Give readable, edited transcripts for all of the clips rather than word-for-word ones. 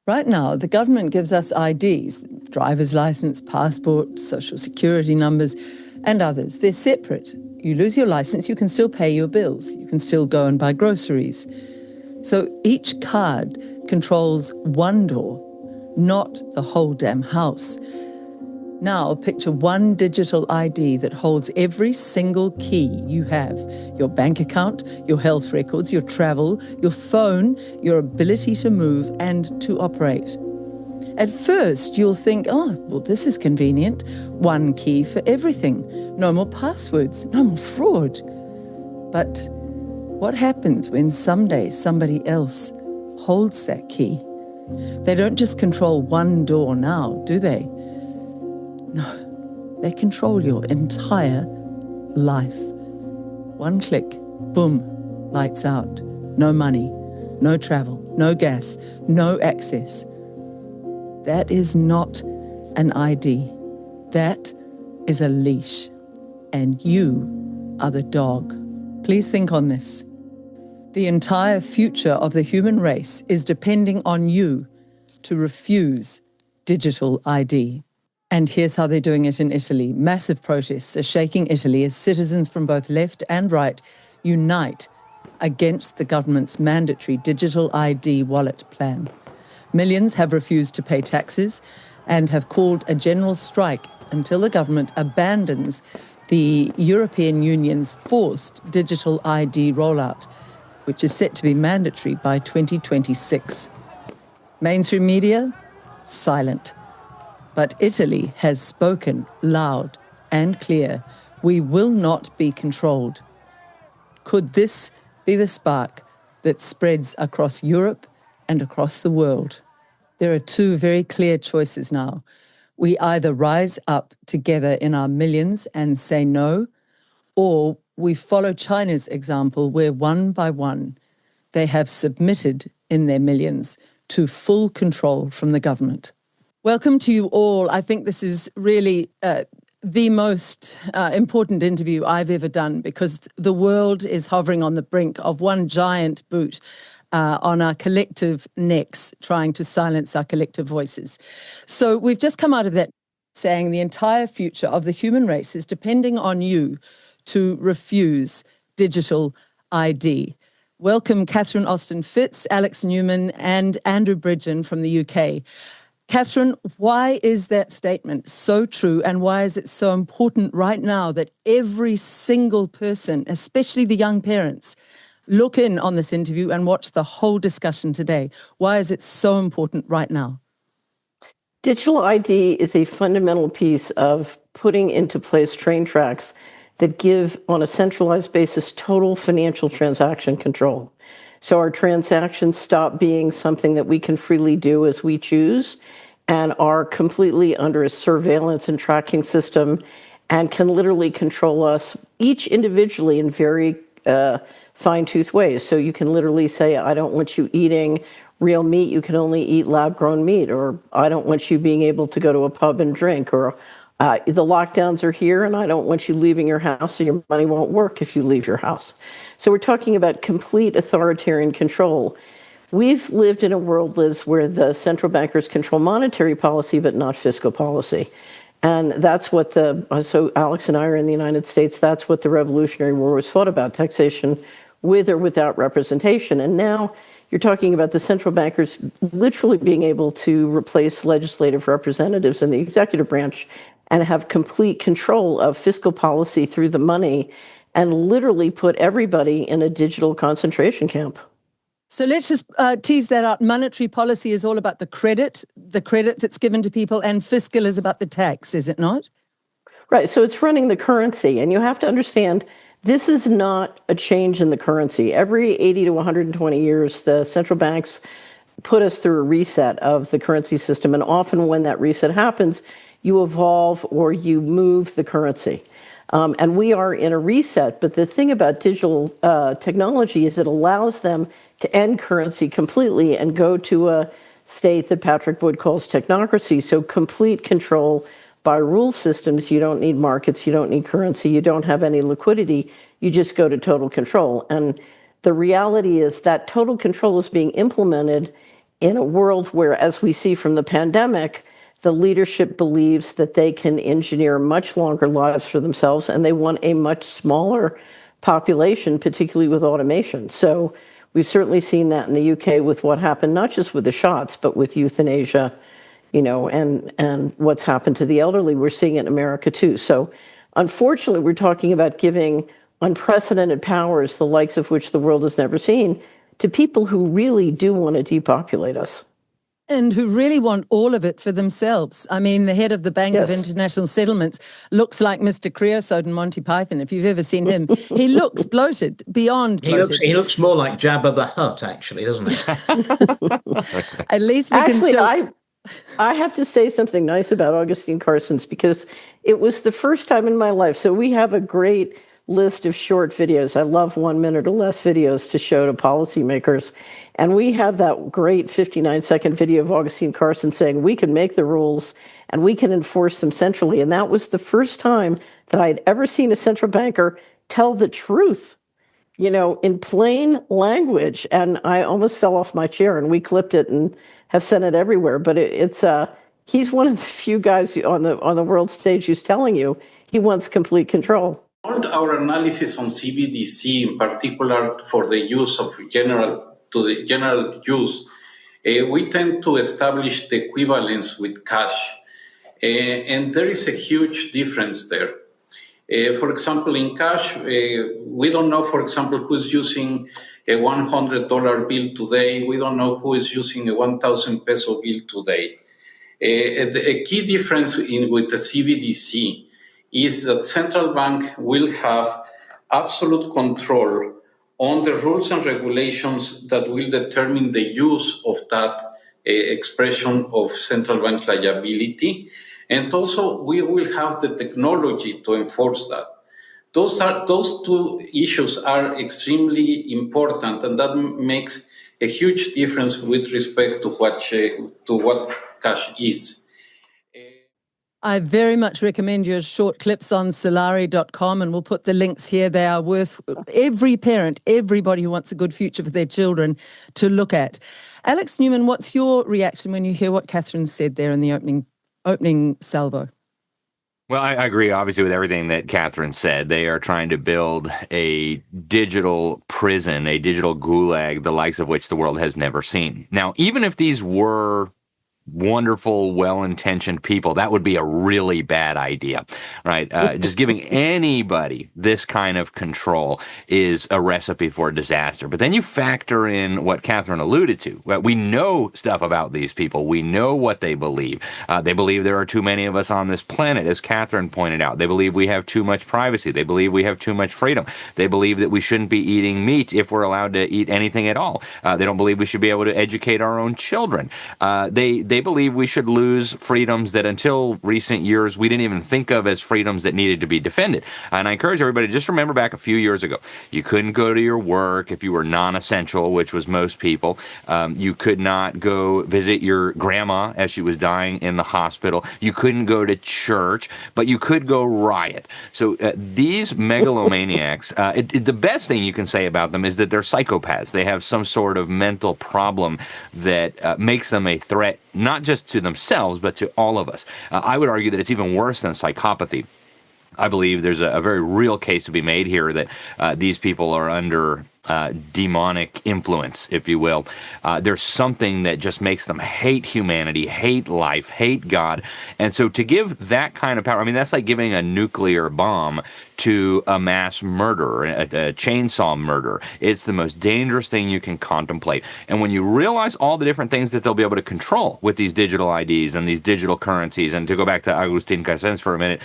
Right now, the government gives us IDs, driver's license, passport, social security numbers, and others. They're separate. You lose your license, you can still pay your bills. You can still go and buy groceries. So each card controls one door, not the whole damn house. Now picture one digital ID that holds every single key you have: your bank account, your health records, your travel, your phone, your ability to move and to operate. At first, you'll think, oh, well, this is convenient. One key for everything. No more passwords, no more fraud. But what happens when someday somebody else holds that key? They don't just control one door now, do they? No, they control your entire life. One click, boom, lights out. No money, no travel, no gas, no access. That is not an ID. That is a leash. And you are the dog. Please think on this. The entire future of the human race is depending on you to refuse digital ID. And here's how they're doing it in Italy. Massive protests are shaking Italy as citizens from both left and right unite against the government's mandatory digital ID wallet plan. Millions have refused to pay taxes and have called a general strike until the government abandons the European Union's forced digital ID rollout, which is set to be mandatory by 2026. Mainstream media, silent. But Italy has spoken loud and clear. We will not be controlled. Could this be the spark that spreads across Europe and across the world? There are two very clear choices now. We either rise up together in our millions and say no, or we follow China's example where one by one they have submitted in their millions to full control from the government. Welcome to you all. I think this is really the most important interview I've ever done, because the world is hovering on the brink of one giant boot on our collective necks, trying to silence our collective voices. So we've just come out of that saying the entire future of the human race is depending on you to refuse digital ID. Welcome Catherine Austin-Fitz, Alex Newman and Andrew Bridgen from the UK. Catherine, why is that statement so true, and why is it so important right now that every single person, especially the young parents, look in on this interview and watch the whole discussion today? Why is it so important right now? Digital ID is a fundamental piece of putting into place train tracks that give, on a centralized basis, total financial transaction control. So our transactions stop being something that we can freely do as we choose and are completely under a surveillance and tracking system and can literally control us each individually in very fine-tooth ways. So you can literally say, I don't want you eating real meat, you can only eat lab-grown meat, or I don't want you being able to go to a pub and drink, or the lockdowns are here and I don't want you leaving your house, so your money won't work if you leave your house. So we're talking about complete authoritarian control. We've lived in a world, Liz, where the central bankers control monetary policy, but not fiscal policy. And that's what so Alex and I are in the United States, that's what the Revolutionary War was fought about, taxation with or without representation. And now you're talking about the central bankers literally being able to replace legislative representatives in the executive branch and have complete control of fiscal policy through the money and literally put everybody in a digital concentration camp. So let's just tease that out. Monetary policy is all about the credit that's given to people, and fiscal is about the tax, is it not? Right. So it's running the currency. And you have to understand, this is not a change in the currency. Every 80 to 120 years, the central banks put us through a reset of the currency system. And often when that reset happens, you evolve or you move the currency. And we are in a reset. But the thing about digital technology is it allows them to end currency completely and go to a state that Patrick Wood calls technocracy. So complete control by rule systems. You don't need markets, you don't need currency, you don't have any liquidity, you just go to total control. And the reality is that total control is being implemented in a world where, as we see from the pandemic, the leadership believes that they can engineer much longer lives for themselves, and they want a much smaller population, particularly with automation. So we've certainly seen that in the UK with what happened, not just with the shots, but with euthanasia, and what's happened to the elderly. We're seeing it in America too. So unfortunately, we're talking about giving unprecedented powers, the likes of which the world has never seen, to people who really do want to depopulate us. And who really want all of it for themselves. I mean, the head of the Bank of International Settlements looks like Mr. Creosote in Monty Python. If you've ever seen him, he looks bloated, beyond bloated. He looks more like Jabba the Hutt, actually, doesn't he? At least we can still... I have to say something nice about Augustine Carson's, because it was the first time in my life. So we have a great list of short videos. I love 1 minute or less videos to show to policymakers. And we have that great 59-second video of Augustine Carson saying we can make the rules and we can enforce them centrally. And that was the first time that I'd ever seen a central banker tell the truth, in plain language. And I almost fell off my chair, and we clipped it and have sent it everywhere. But he's one of the few guys on the world stage who's telling you he wants complete control. Our analysis on CBDC, in particular for the use of general use, we tend to establish the equivalence with cash. And there is a huge difference there. For example, in cash, we don't know, for example, who's using a $100 bill today. We don't know who is using a 1,000 peso bill today. A key difference with the CBDC is that central bank will have absolute control on the rules and regulations that will determine the use of that expression of central bank liability. And also, we will have the technology to enforce that. Those two issues are extremely important, and that makes a huge difference with respect to what cash is. I very much recommend your short clips on Solari.com, and we'll put the links here. They are worth every parent, everybody who wants a good future for their children to look at. Alex Newman, what's your reaction when you hear what Catherine said there in the opening salvo? Well, I agree, obviously, with everything that Catherine said. They are trying to build a digital prison, a digital gulag, the likes of which the world has never seen. Now, even if these were wonderful, well-intentioned people, that would be a really bad idea, right? Just giving anybody this kind of control is a recipe for disaster. But then you factor in what Catherine alluded to. We know stuff about these people. We know what they believe. They believe there are too many of us on this planet, as Catherine pointed out. They believe we have too much privacy. They believe we have too much freedom. They believe that we shouldn't be eating meat if we're allowed to eat anything at all. They don't believe we should be able to educate our own children. They believe we should lose freedoms that until recent years we didn't even think of as freedoms that needed to be defended. And I encourage everybody to just remember back a few years ago. You couldn't go to your work if you were non-essential, which was most people. You could not go visit your grandma as she was dying in the hospital. You couldn't go to church, but you could go riot. So these megalomaniacs, the best thing you can say about them is that they're psychopaths. They have some sort of mental problem that makes them a threat, not just to themselves, but to all of us. I would argue that it's even worse than psychopathy. I believe there's a very real case to be made here that these people are under demonic influence, if you will. There's something that just makes them hate humanity, hate life, hate God. And so to give that kind of power, I mean, that's like giving a nuclear bomb to a mass murderer, a chainsaw murder. It's the most dangerous thing you can contemplate. And when you realize all the different things that they'll be able to control with these digital IDs and these digital currencies, and to go back to Agustin Carstens for a minute,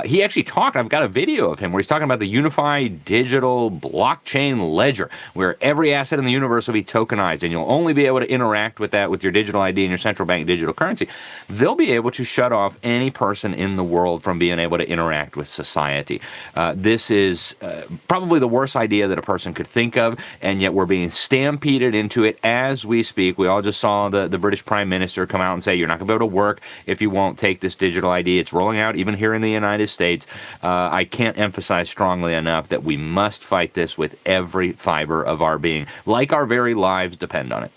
he actually talked, I've got a video of him where he's talking about the unified digital blockchain ledger, where every asset in the universe will be tokenized, and you'll only be able to interact with that with your digital ID and your central bank digital currency. They'll be able to shut off any person in the world from being able to interact with society. This is probably the worst idea that a person could think of, and yet we're being stampeded into it as we speak. We all just saw the British Prime Minister come out and say, you're not going to be able to work if you won't take this digital ID. It's rolling out even here in the United States. I can't emphasize strongly enough that we must fight this with every fiber of our being, like our very lives depend on it.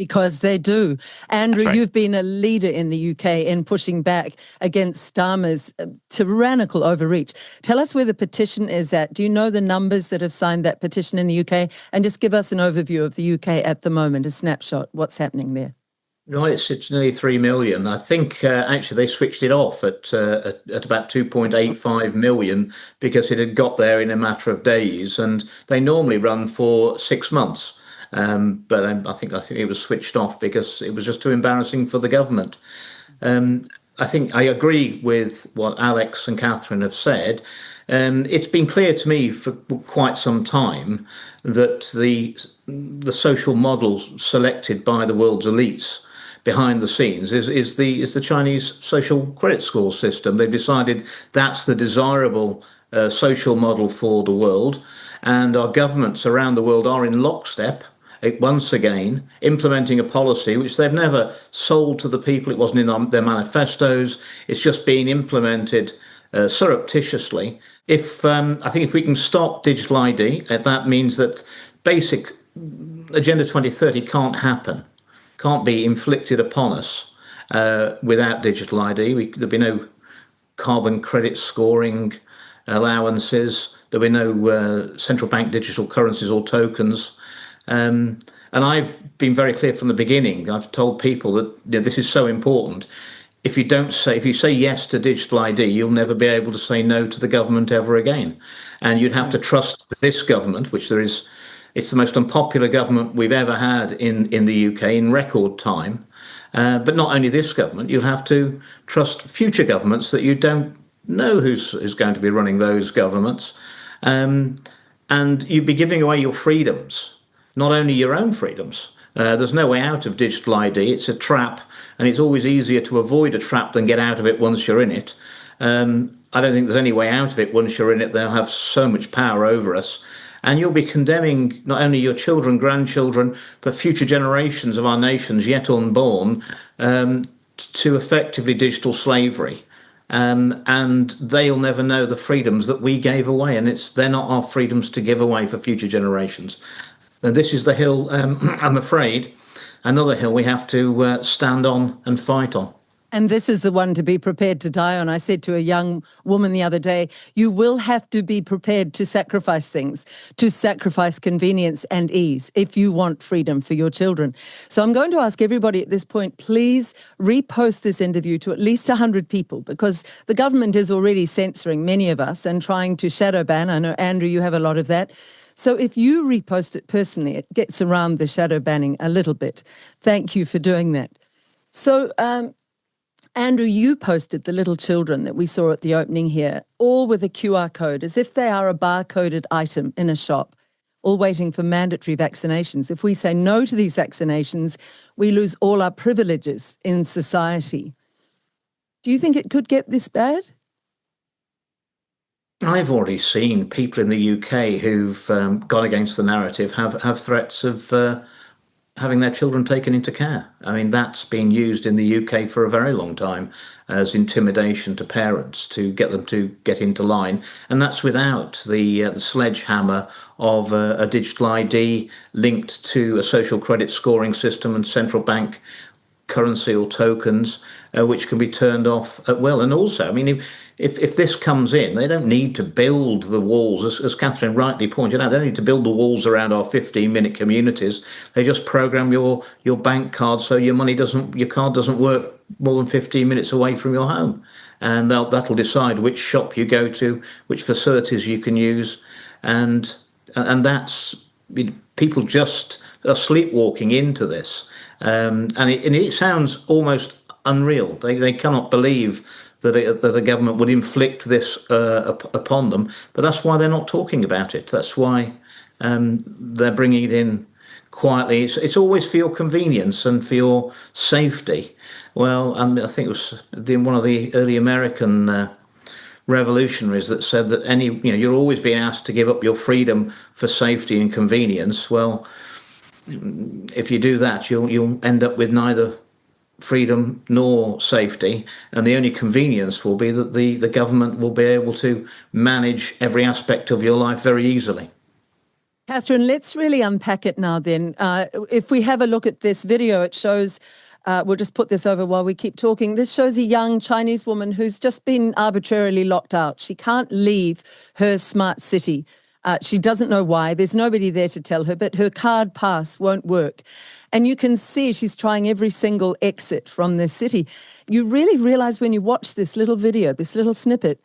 Because they do. Andrew, right. you've been a leader in the UK in pushing back against Starmer's tyrannical overreach. Tell us where the petition is at. Do you know the numbers that have signed that petition in the UK? And just give us an overview of the UK at the moment, a snapshot. What's happening there? No, it's nearly 3 million. I think actually they switched it off at about 2.85 million because it had got there in a matter of days, and they normally run for 6 months. But I think it was switched off because it was just too embarrassing for the government. I think I agree with what Alex and Catherine have said. It's been clear to me for quite some time that the social model selected by the world's elites behind the scenes is the Chinese social credit score system. They've decided that's the desirable social model for the world, and our governments around the world are in lockstep once again, implementing a policy which they've never sold to the people. It wasn't in their manifestos. It's just being implemented surreptitiously. I think if we can stop digital ID, that means that basic Agenda 2030 can't happen, can't be inflicted upon us without digital ID. There'll be no carbon credit scoring allowances. There'll be no central bank digital currencies or tokens. And I've been very clear from the beginning. I've told people that this is so important. If you say yes to digital ID, you'll never be able to say no to the government ever again. And you'd have to trust this government, it's the most unpopular government we've ever had in the UK in record time. But not only this government, you'll have to trust future governments that you don't know who's going to be running those governments. And you'd be giving away your freedoms. Not only your own freedoms. There's no way out of digital ID. It's a trap, and it's always easier to avoid a trap than get out of it once you're in it. I don't think there's any way out of it once you're in it. They'll have so much power over us. And you'll be condemning not only your children, grandchildren, but future generations of our nations yet unborn to effectively digital slavery. And they'll never know the freedoms that we gave away. And they're not our freedoms to give away for future generations. And this is the hill, I'm afraid, another hill we have to stand on and fight on. And this is the one to be prepared to die on. I said to a young woman the other day, you will have to be prepared to sacrifice things, to sacrifice convenience and ease if you want freedom for your children. So I'm going to ask everybody at this point, please repost this interview to at least 100 people, because the government is already censoring many of us and trying to shadow ban. I know, Andrew, you have a lot of that. So if you repost it personally, it gets around the shadow banning a little bit. Thank you for doing that. So, Andrew, you posted the little children that we saw at the opening here, all with a QR code, as if they are a barcoded item in a shop, all waiting for mandatory vaccinations. If we say no to these vaccinations, we lose all our privileges in society. Do you think it could get this bad? I've already seen people in the UK who've gone against the narrative have threats of having their children taken into care. I mean, that's been used in the UK for a very long time as intimidation to parents to get them to get into line. And that's without the sledgehammer of a digital ID linked to a social credit scoring system and central bank currency or tokens, which can be turned off at will. And also, I mean, if this comes in, they don't need to build the walls, as Catherine rightly pointed out. They don't need to build the walls around our 15-minute communities. They just program your bank card so your card doesn't work more than 15 minutes away from your home, and that'll decide which shop you go to, which facilities you can use, and that's, people just are sleepwalking into this. And it sounds almost unreal. They cannot believe that a government would inflict this upon them. But that's why they're not talking about it. That's why they're bringing it in quietly. It's always for your convenience and for your safety. Well, I think it was one of the early American revolutionaries that said that you're always being asked to give up your freedom for safety and convenience. Well, if you do that, you'll end up with neither freedom nor safety, and the only convenience will be that the government will be able to manage every aspect of your life very easily. Catherine, let's really unpack it now then. If we have a look at this video, it shows, we'll just put this over while we keep talking. This shows a young Chinese woman who's just been arbitrarily locked out. She can't leave her smart city. She doesn't know why. There's nobody there to tell her, but her card pass won't work. And you can see she's trying every single exit from this city. You really realize when you watch this little video, this little snippet,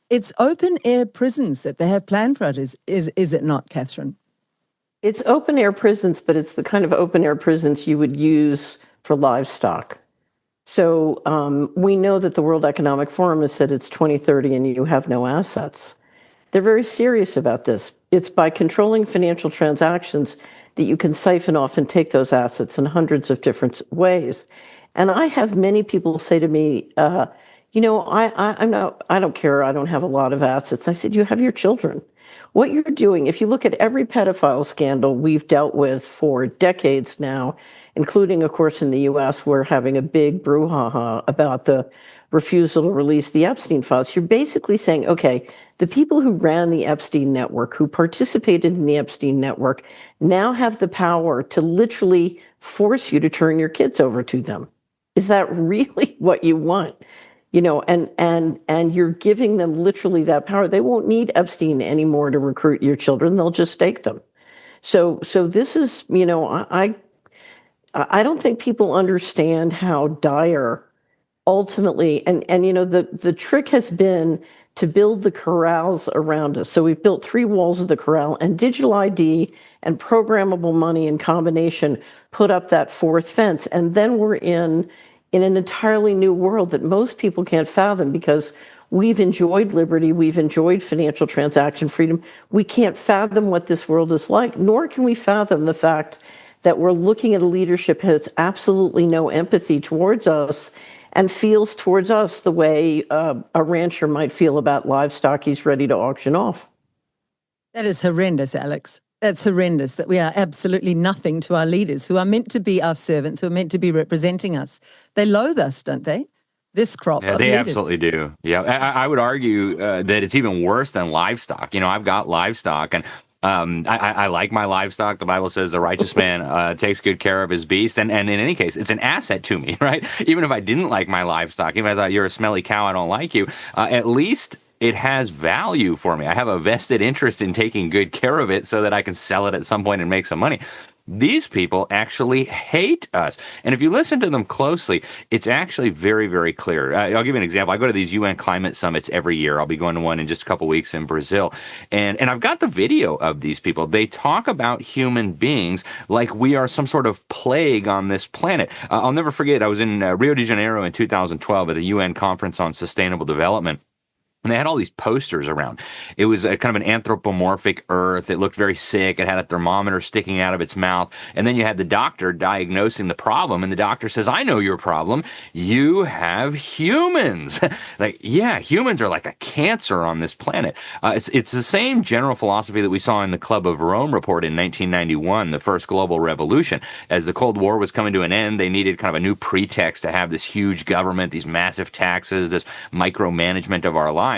it's open air prisons that they have planned for it, is it not, Catherine? It's open air prisons, but it's the kind of open air prisons you would use for livestock. So we know that the World Economic Forum has said it's 2030 and you have no assets. They're very serious about this. It's by controlling financial transactions that you can siphon off and take those assets in hundreds of different ways. And I have many people say to me, I don't care. I don't have a lot of assets. I said, you have your children. What you're doing, if you look at every pedophile scandal we've dealt with for decades now, including, of course, in the US, we're having a big brouhaha about the refusal to release the Epstein files. You're basically saying, okay, the people who ran the Epstein network, who participated in the Epstein network, now have the power to literally force you to turn your kids over to them. Is that really what you want? And you're giving them literally that power. They won't need Epstein anymore to recruit your children. They'll just take them. So this is, I don't think people understand how dire ultimately, and the trick has been to build the corrals around us. So we've built 3 walls of the corral, and digital ID and programmable money in combination put up that 4th fence. And then we're in an entirely new world that most people can't fathom, because we've enjoyed liberty, we've enjoyed financial transaction freedom. We can't fathom what this world is like, nor can we fathom the fact that we're looking at a leadership that has absolutely no empathy towards us and feels towards us the way a rancher might feel about livestock he's ready to auction off. That is horrendous, Alex. That's horrendous, that we are absolutely nothing to our leaders, who are meant to be our servants, who are meant to be representing us. They loathe us, don't they? This crop of they leaders. absolutely do. Yeah, I would argue that it's even worse than livestock. I've got livestock, and I like my livestock. The Bible says the righteous man takes good care of his beast. And in any case, it's an asset to me, right? Even if I didn't like my livestock, even if I thought you're a smelly cow, I don't like you, at least it has value for me. I have a vested interest in taking good care of it so that I can sell it at some point and make some money. These people actually hate us. And if you listen to them closely, it's actually very, very clear. I'll give you an example. I go to these UN climate summits every year. I'll be going to one in just a couple weeks in Brazil. And I've got the video of these people. They talk about human beings like we are some sort of plague on this planet. I'll never forget, I was in Rio de Janeiro in 2012 at the UN Conference on Sustainable Development. And they had all these posters around. It was a kind of an anthropomorphic Earth. It looked very sick. It had a thermometer sticking out of its mouth. And then you had the doctor diagnosing the problem. And the doctor says, I know your problem. You have humans. Humans are like a cancer on this planet. It's the same general philosophy that we saw in the Club of Rome report in 1991, the first global revolution. As the Cold War was coming to an end, they needed kind of a new pretext to have this huge government, these massive taxes, this micromanagement of our lives.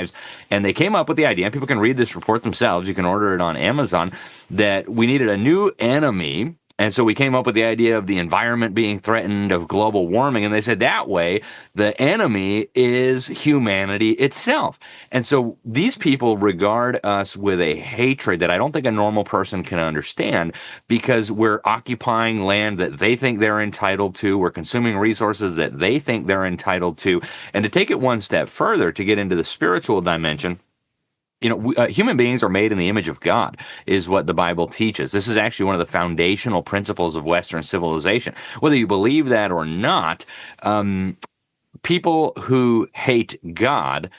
And they came up with the idea, and people can read this report themselves, you can order it on Amazon, that we needed a new enemy. And so we came up with the idea of the environment being threatened, of global warming. And they said that way, the enemy is humanity itself. And so these people regard us with a hatred that I don't think a normal person can understand, because we're occupying land that they think they're entitled to. We're consuming resources that they think they're entitled to. And to take it one step further, to get into the spiritual dimension, human beings are made in the image of God, is what the Bible teaches. This is actually one of the foundational principles of Western civilization. Whether you believe that or not, people who hate God,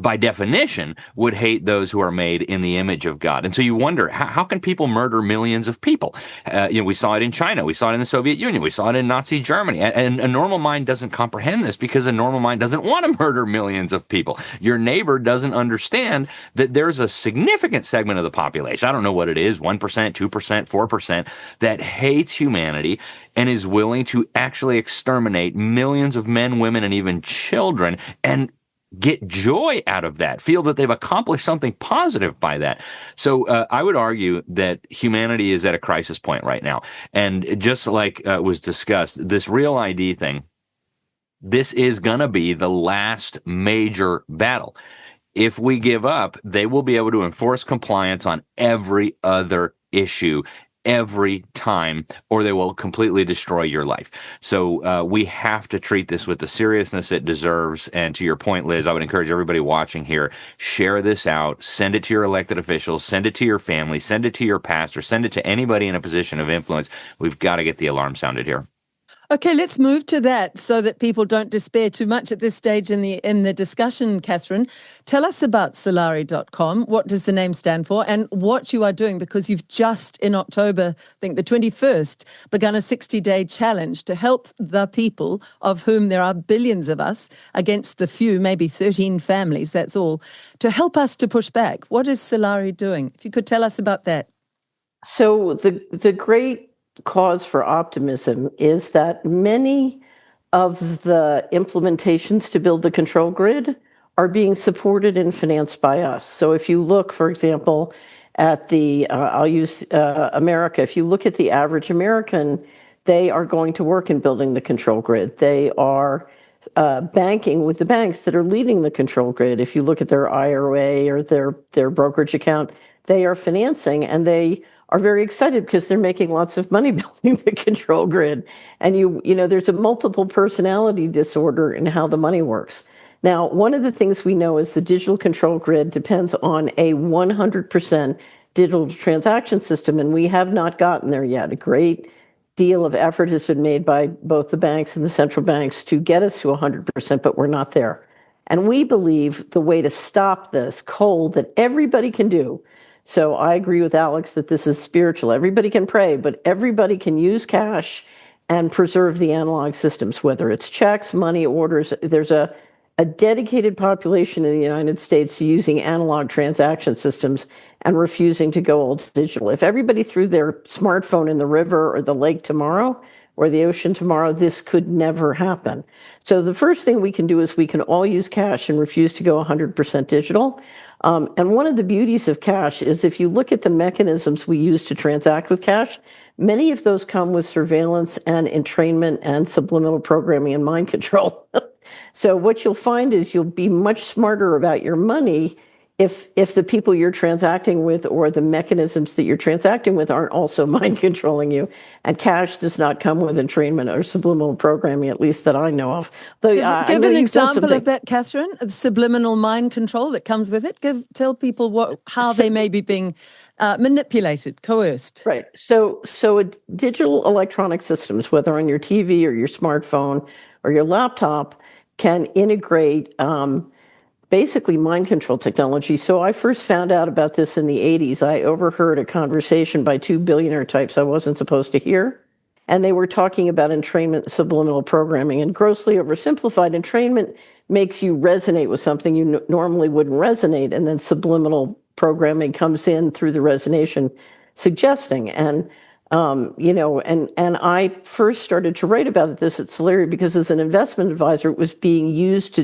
by definition, would hate those who are made in the image of God. And so you wonder, how can people murder millions of people? We saw it in China. We saw it in the Soviet Union. We saw it in Nazi Germany. And a normal mind doesn't comprehend this, because a normal mind doesn't want to murder millions of people. Your neighbor doesn't understand that there's a significant segment of the population, I don't know what it is, 1%, 2%, 4%, that hates humanity and is willing to actually exterminate millions of men, women, and even children. And get joy out of that, feel that they've accomplished something positive by that. So I would argue that humanity is at a crisis point right now. And just like was discussed, this Real ID thing, this is going to be the last major battle. If we give up, they will be able to enforce compliance on every other issue every time, or they will completely destroy your life. So we have to treat this with the seriousness it deserves. And to your point, Liz, I would encourage everybody watching here, share this out, send it to your elected officials, send it to your family, send it to your pastor, send it to anybody in a position of influence. We've got to get the alarm sounded here. Okay, let's move to that so that people don't despair too much at this stage in the discussion, Catherine. Tell us about Solari.com. What does the name stand for and what you are doing? Because you've just in October, I think the 21st, begun a 60-day challenge to help the people, of whom there are billions of us, against the few, maybe 13 families, that's all, to help us to push back. What is Solari doing? If you could tell us about that. So the great cause for optimism is that many of the implementations to build the control grid are being supported and financed by us. So if you look, for example, at I'll use America. If you look at the average American, they are going to work in building the control grid. They are banking with the banks that are leading the control grid. If you look at their IRA or their brokerage account, they are financing, and they are very excited because they're making lots of money building the control grid. And you know, there's a multiple personality disorder in how the money works. Now, one of the things we know is the digital control grid depends on a 100% digital transaction system, and we have not gotten there yet. A great deal of effort has been made by both the banks and the central banks to get us to 100%, but we're not there. And we believe the way to stop this cold that everybody can do. So I agree with Alex that this is spiritual. Everybody can pray, but everybody can use cash and preserve the analog systems, whether it's checks, money orders. There's a dedicated population in the United States using analog transaction systems and refusing to go all digital. If everybody threw their smartphone in the river or the lake tomorrow or the ocean tomorrow, this could never happen. So the first thing we can do is we can all use cash and refuse to go 100% digital. And one of the beauties of cash is if you look at the mechanisms we use to transact with cash, many of those come with surveillance and entrainment and subliminal programming and mind control. So what you'll find is you'll be much smarter about your money if the people you're transacting with or the mechanisms that you're transacting with aren't also mind controlling you. And cash does not come with entrainment or subliminal programming, at least that I know of. Though, Give an example of that, Catherine, of subliminal mind control that comes with it. Tell people how they may be being manipulated, coerced. Right. So digital electronic systems, whether on your TV or your smartphone or your laptop, can integrate basically mind control technology. So I first found out about this in the 80s. I overheard a conversation by two billionaire types I wasn't supposed to hear. And they were talking about entrainment, subliminal programming, and grossly oversimplified. Entrainment makes you resonate with something you normally wouldn't resonate. And then subliminal programming comes in through the resonation suggesting. And and I first started to write about this at Solari because as an investment advisor, it was being used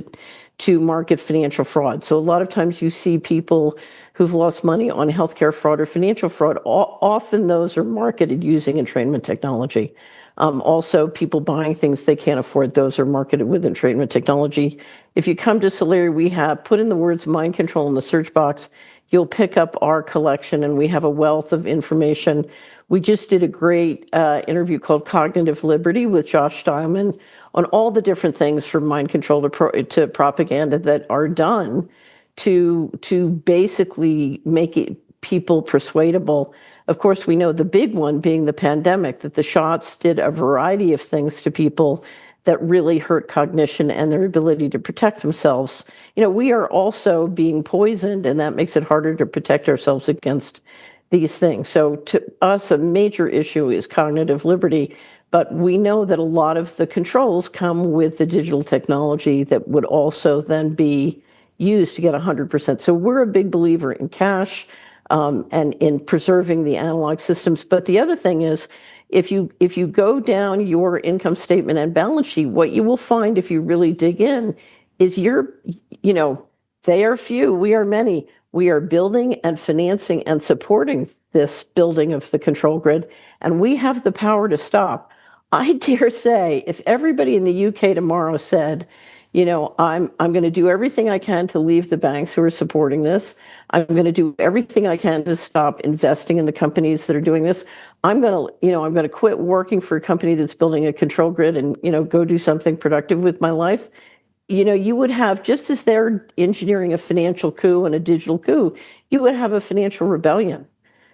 to market financial fraud. So a lot of times you see people who've lost money on healthcare fraud or financial fraud. Often those are marketed using entrainment technology. Also, people buying things they can't afford, those are marketed with entrainment technology. If you come to Solari, we have put in the words mind control in the search box. You'll pick up our collection, and we have a wealth of information. We just did a great interview called Cognitive Liberty with Josh Steinman on all the different things from mind control to propaganda that are done to basically make people persuadable. Of course, we know the big one being the pandemic, that the shots did a variety of things to people that really hurt cognition and their ability to protect themselves. We are also being poisoned, and that makes it harder to protect ourselves against these things. So to us, a major issue is cognitive liberty, but we know that a lot of the controls come with the digital technology that would also then be used to get 100%. So we're a big believer in cash and in preserving the analog systems. But the other thing is, if you go down your income statement and balance sheet, what you will find if you really dig in is they are few, we are many. We are building and financing and supporting this building of the control grid, and we have the power to stop. I dare say, if everybody in the UK tomorrow said, I'm going to do everything I can to leave the banks who are supporting this. I'm going to do everything I can to stop investing in the companies that are doing this. I'm going to quit working for a company that's building a control grid and, go do something productive with my life. You would have, just as they're engineering a financial coup and a digital coup, you would have a financial rebellion.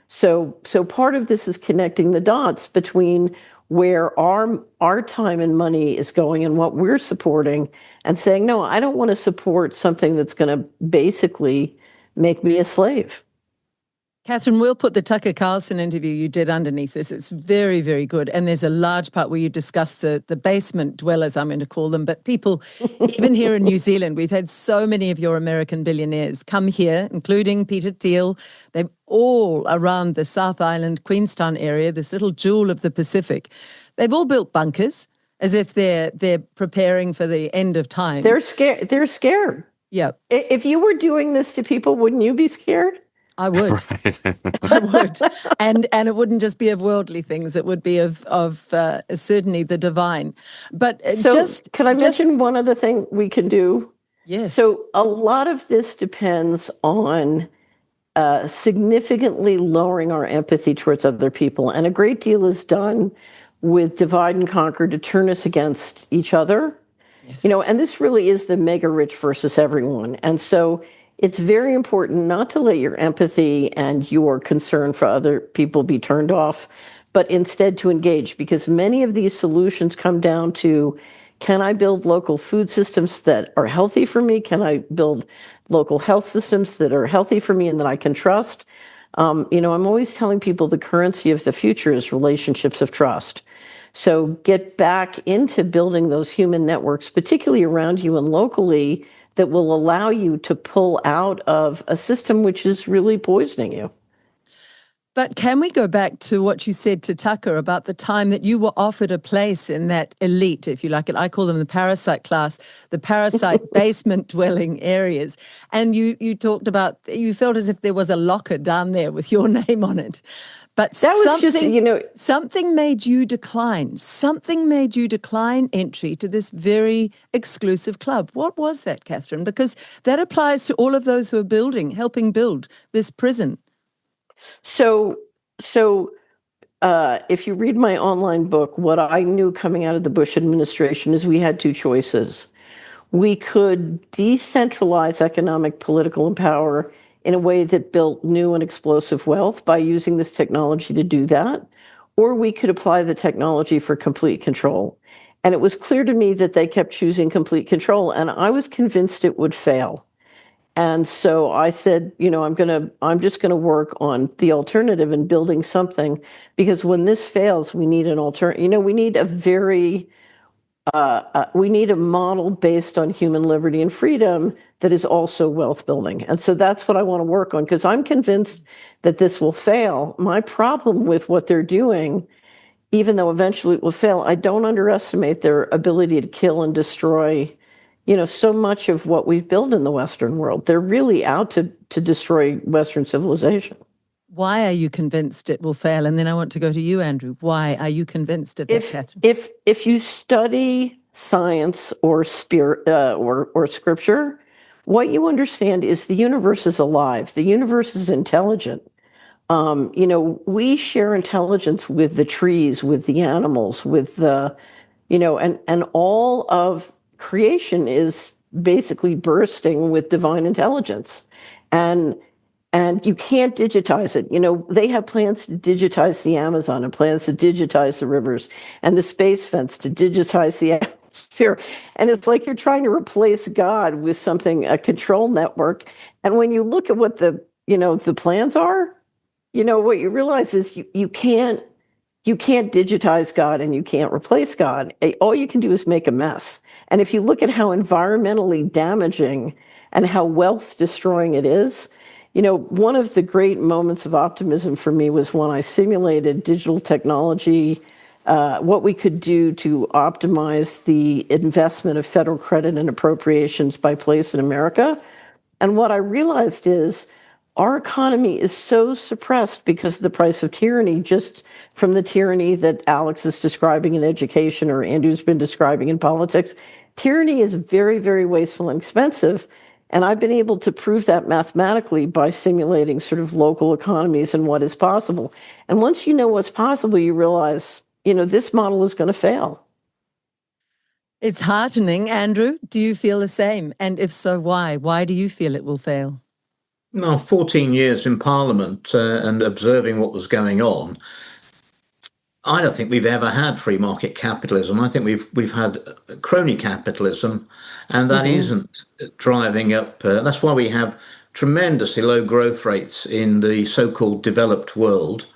So part of this is connecting the dots between where our time and money is going and what we're supporting, and saying, no, I don't want to support something that's going to basically make me a slave. Catherine, we'll put the Tucker Carlson interview you did underneath this. It's very, very good. And there's a large part where you discuss the basement dwellers, I'm going to call them. But people, even here in New Zealand, we've had so many of your American billionaires come here, including Peter Thiel. They're all around the South Island, Queenstown area, this little jewel of the Pacific. They've all built bunkers as if they're preparing for the end of time. They're scared. They're scared. Yeah. If you were doing this to people, wouldn't you be scared? I would. Right. I would. And it wouldn't just be of worldly things. It would be of certainly the divine. But can I mention one other thing we can do? Yes. So a lot of this depends on significantly lowering our empathy towards other people. And a great deal is done with divide and conquer to turn us against each other. Yes. And this really is the mega rich versus everyone. And so it's very important not to let your empathy and your concern for other people be turned off, but instead to engage, because many of these solutions come down to, can I build local food systems that are healthy for me? Can I build local health systems that are healthy for me and that I can trust? I'm always telling people the currency of the future is relationships of trust. So get back into building those human networks, particularly around you and locally, that will allow you to pull out of a system which is really poisoning you. But can we go back to what you said to Tucker about the time that you were offered a place in that elite, if you like it, I call them the parasite class, the parasite basement dwelling areas. And you talked about, you felt as if there was a locker down there with your name on it. But that was something made you decline. Something made you decline entry to this very exclusive club. What was that, Catherine? Because that applies to all of those who are helping build this prison. So if you read my online book, what I knew coming out of the Bush administration is we had two choices. We could decentralize economic, political, and power in a way that built new and explosive wealth by using this technology to do that, or we could apply the technology for complete control. And it was clear to me that they kept choosing complete control, and I was convinced it would fail. And so I said, I'm just going to work on the alternative and building something, because when this fails, we need an alternative. We need we need a model based on human liberty and freedom that is also wealth building. And so that's what I want to work on, because I'm convinced that this will fail. My problem with what they're doing, even though eventually it will fail, I don't underestimate their ability to kill and destroy, so much of what we've built in the Western world. They're really out to destroy Western civilization. Why are you convinced it will fail? And then I want to go to you, Andrew. Why are you convinced of that, Catherine? If you study science or spirit or scripture, what you understand is the universe is alive. The universe is intelligent. We share intelligence with the trees, with the animals, with the, and all of creation is basically bursting with divine intelligence. And you can't digitize it. They have plans to digitize the Amazon and plans to digitize the rivers and the space fence to digitize the atmosphere. And it's like you're trying to replace God with something, a control network. And when you look at what the plans are, what you realize is you can't digitize God and you can't replace God. All you can do is make a mess. And if you look at how environmentally damaging and how wealth destroying it is, one of the great moments of optimism for me was when I simulated digital technology what we could do to optimize the investment of federal credit and appropriations by place in America. And what I realized is our economy is so suppressed because of the price of tyranny, just from the tyranny that Alex is describing in education or Andrew's been describing in politics. Tyranny is very, very wasteful and expensive. And I've been able to prove that mathematically by simulating sort of local economies and what is possible. And once you know what's possible, you realize, this model is going to fail. It's heartening. Andrew, do you feel the same? And if so, why? Why do you feel it will fail? Well, 14 years in Parliament and observing what was going on, I don't think we've ever had free market capitalism. I think we've had crony capitalism, and that isn't driving up. That's why we have tremendously low growth rates in the so-called developed world,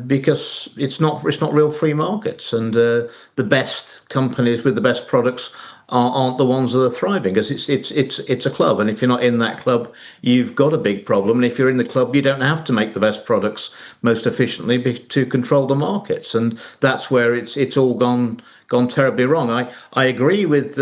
because it's not real free markets, and the best companies with the best products aren't the ones that are thriving, because it's a club, and if you're not in that club, you've got a big problem. And if you're in the club, you don't have to make the best products most efficiently to control the markets, and that's where it's all gone terribly wrong. I agree with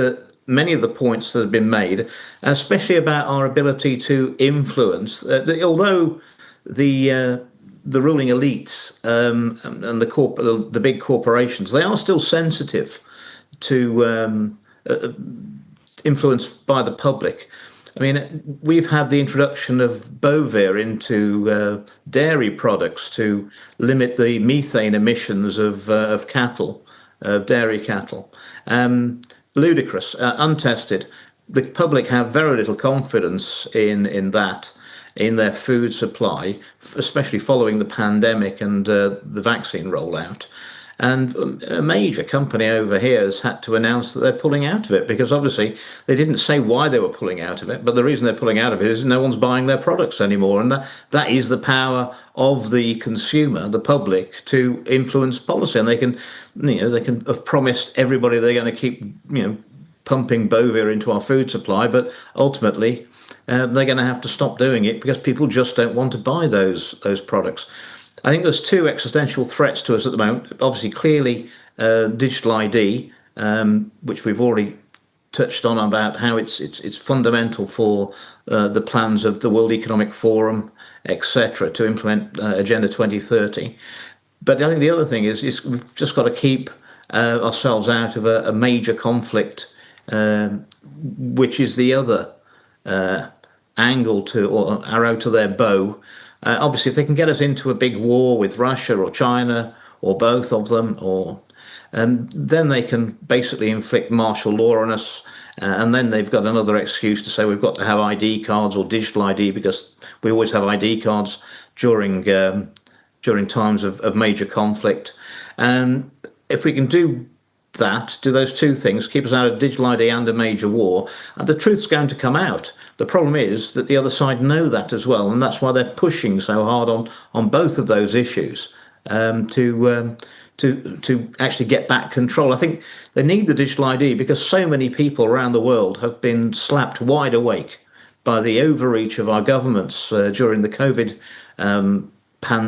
many of the points that have been made, especially about our ability to influence. Although the ruling elites and the big corporations, they are still sensitive to influenced by the public. I mean, we've had the introduction of Bovir into dairy products to limit the methane emissions of cattle, of dairy cattle. Ludicrous, untested. The public have very little confidence in that, in their food supply, especially following the pandemic and the vaccine rollout. And a major company over here has had to announce that they're pulling out of it, because obviously they didn't say why they were pulling out of it, but the reason they're pulling out of it is no one's buying their products anymore. And that is the power of the consumer, the public, to influence policy. And they can have promised everybody they're going to keep, pumping Bovir into our food supply, but ultimately they're going to have to stop doing it because people just don't want to buy those products. I think there's two existential threats to us at the moment. Obviously, clearly, digital ID, which we've already touched on about how it's fundamental for the plans of the World Economic Forum, etc., to implement Agenda 2030. But I think the other thing is we've just got to keep ourselves out of a major conflict, which is the other angle or arrow to their bow. Obviously, if they can get us into a big war with Russia or China or both of them, then they can basically inflict martial law on us. And then they've got another excuse to say we've got to have ID cards or digital ID, because we always have ID cards during times of major conflict. And if we can do those two things, keep us out of digital ID and a major war, the truth's going to come out. The problem is that the other side know that as well, and that's why they're pushing so hard on both of those issues to actually get back control. I think they need the digital ID because so many people around the world have been slapped wide awake by the overreach of our governments during the COVID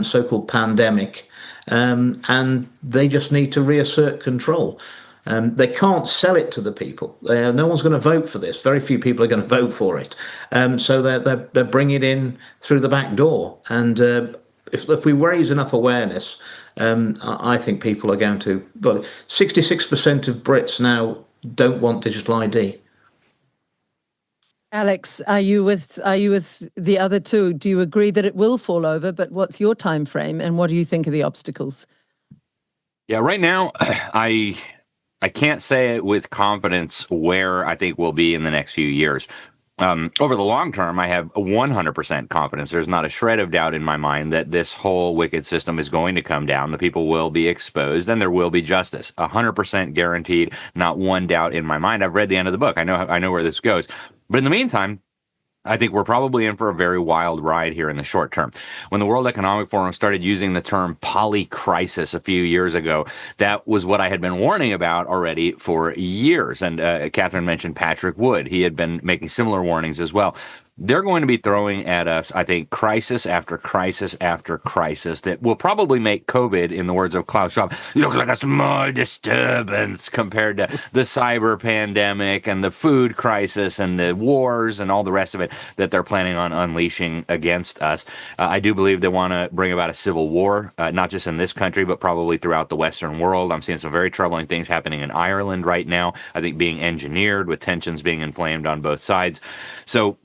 so-called pandemic, and they just need to reassert control. They can't sell it to the people. No one's going to vote for this. Very few people are going to vote for it. So they're bringing it in through the back door. And if we raise enough awareness, I think people are going to. But 66% of Brits now don't want digital ID. Alex, are you with the other two? Do you agree that it will fall over? But what's your time frame, and what do you think are the obstacles? Yeah, right now, I can't say it with confidence where I think we'll be in the next few years. Over the long term, I have 100% confidence. There's not a shred of doubt in my mind that this whole wicked system is going to come down. The people will be exposed, and there will be justice. 100% guaranteed. Not one doubt in my mind. I've read the end of the book. I know where this goes. But in the meantime, I think we're probably in for a very wild ride here in the short term. When the World Economic Forum started using the term polycrisis a few years ago, that was what I had been warning about already for years. And Catherine mentioned Patrick Wood. He had been making similar warnings as well. they're going to be throwing at us, I think, crisis after crisis after crisis that will probably make COVID, in the words of Klaus Schwab, look like a small disturbance compared to the cyber pandemic and the food crisis and the wars and all the rest of it that they're planning on unleashing against us. I do believe they want to bring about a civil war, not just in this country, but probably throughout the Western world. I'm seeing some very troubling things happening in Ireland right now, I think being engineered with tensions being inflamed on both sides. So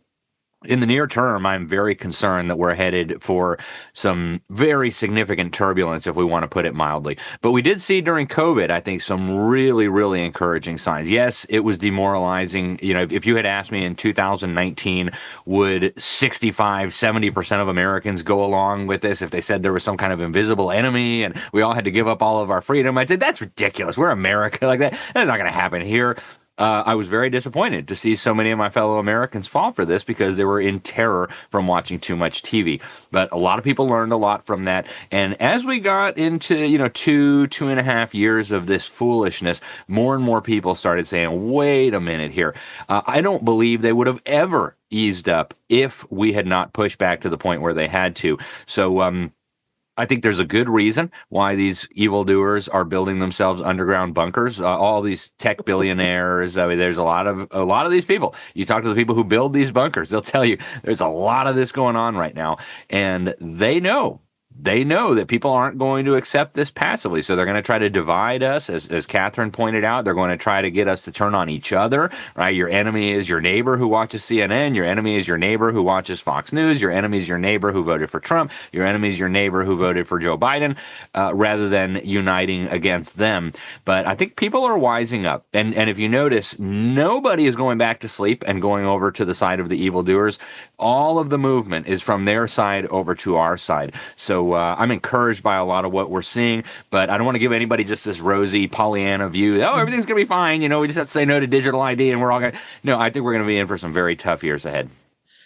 in the near term, I'm very concerned that we're headed for some very significant turbulence, if we want to put it mildly. But we did see during COVID, I think, some really, really encouraging signs. Yes, it was demoralizing. You know, if you had asked me in 2019, would 65, 70% of Americans go along with this if they said there was some kind of invisible enemy and we all had to give up all of our freedom? I'd say, that's ridiculous. We're America. Like that. That's not going to happen here. I was very disappointed to see so many of my fellow Americans fall for this because they were in terror from watching too much TV. But a lot of people learned a lot from that. And as we got into, 2.5 years of this foolishness, more and more people started saying, wait a minute here. I don't believe they would have ever eased up if we had not pushed back to the point where they had to. So, I think there's a good reason why these evildoers are building themselves underground bunkers. All these tech billionaires. I mean, there's a lot of these people. You talk to the people who build these bunkers, they'll tell you there's a lot of this going on right now, and they know that people aren't going to accept this passively. So they're going to try to divide us, as Catherine pointed out. They're going to try to get us to turn on each other, right? Your enemy is your neighbor who watches CNN. Your enemy is your neighbor who watches Fox News. Your enemy is your neighbor who voted for Trump. Your enemy is your neighbor who voted for Joe Biden, rather than uniting against them. But I think people are wising up. And if you notice, nobody is going back to sleep and going over to the side of the evildoers. All of the movement is from their side over to our side. So I'm encouraged by a lot of what we're seeing, but I don't want to give anybody just this rosy Pollyanna view. Oh, everything's going to be fine. We just have to say no to digital ID and we're all going to... No, I think we're going to be in for some very tough years ahead.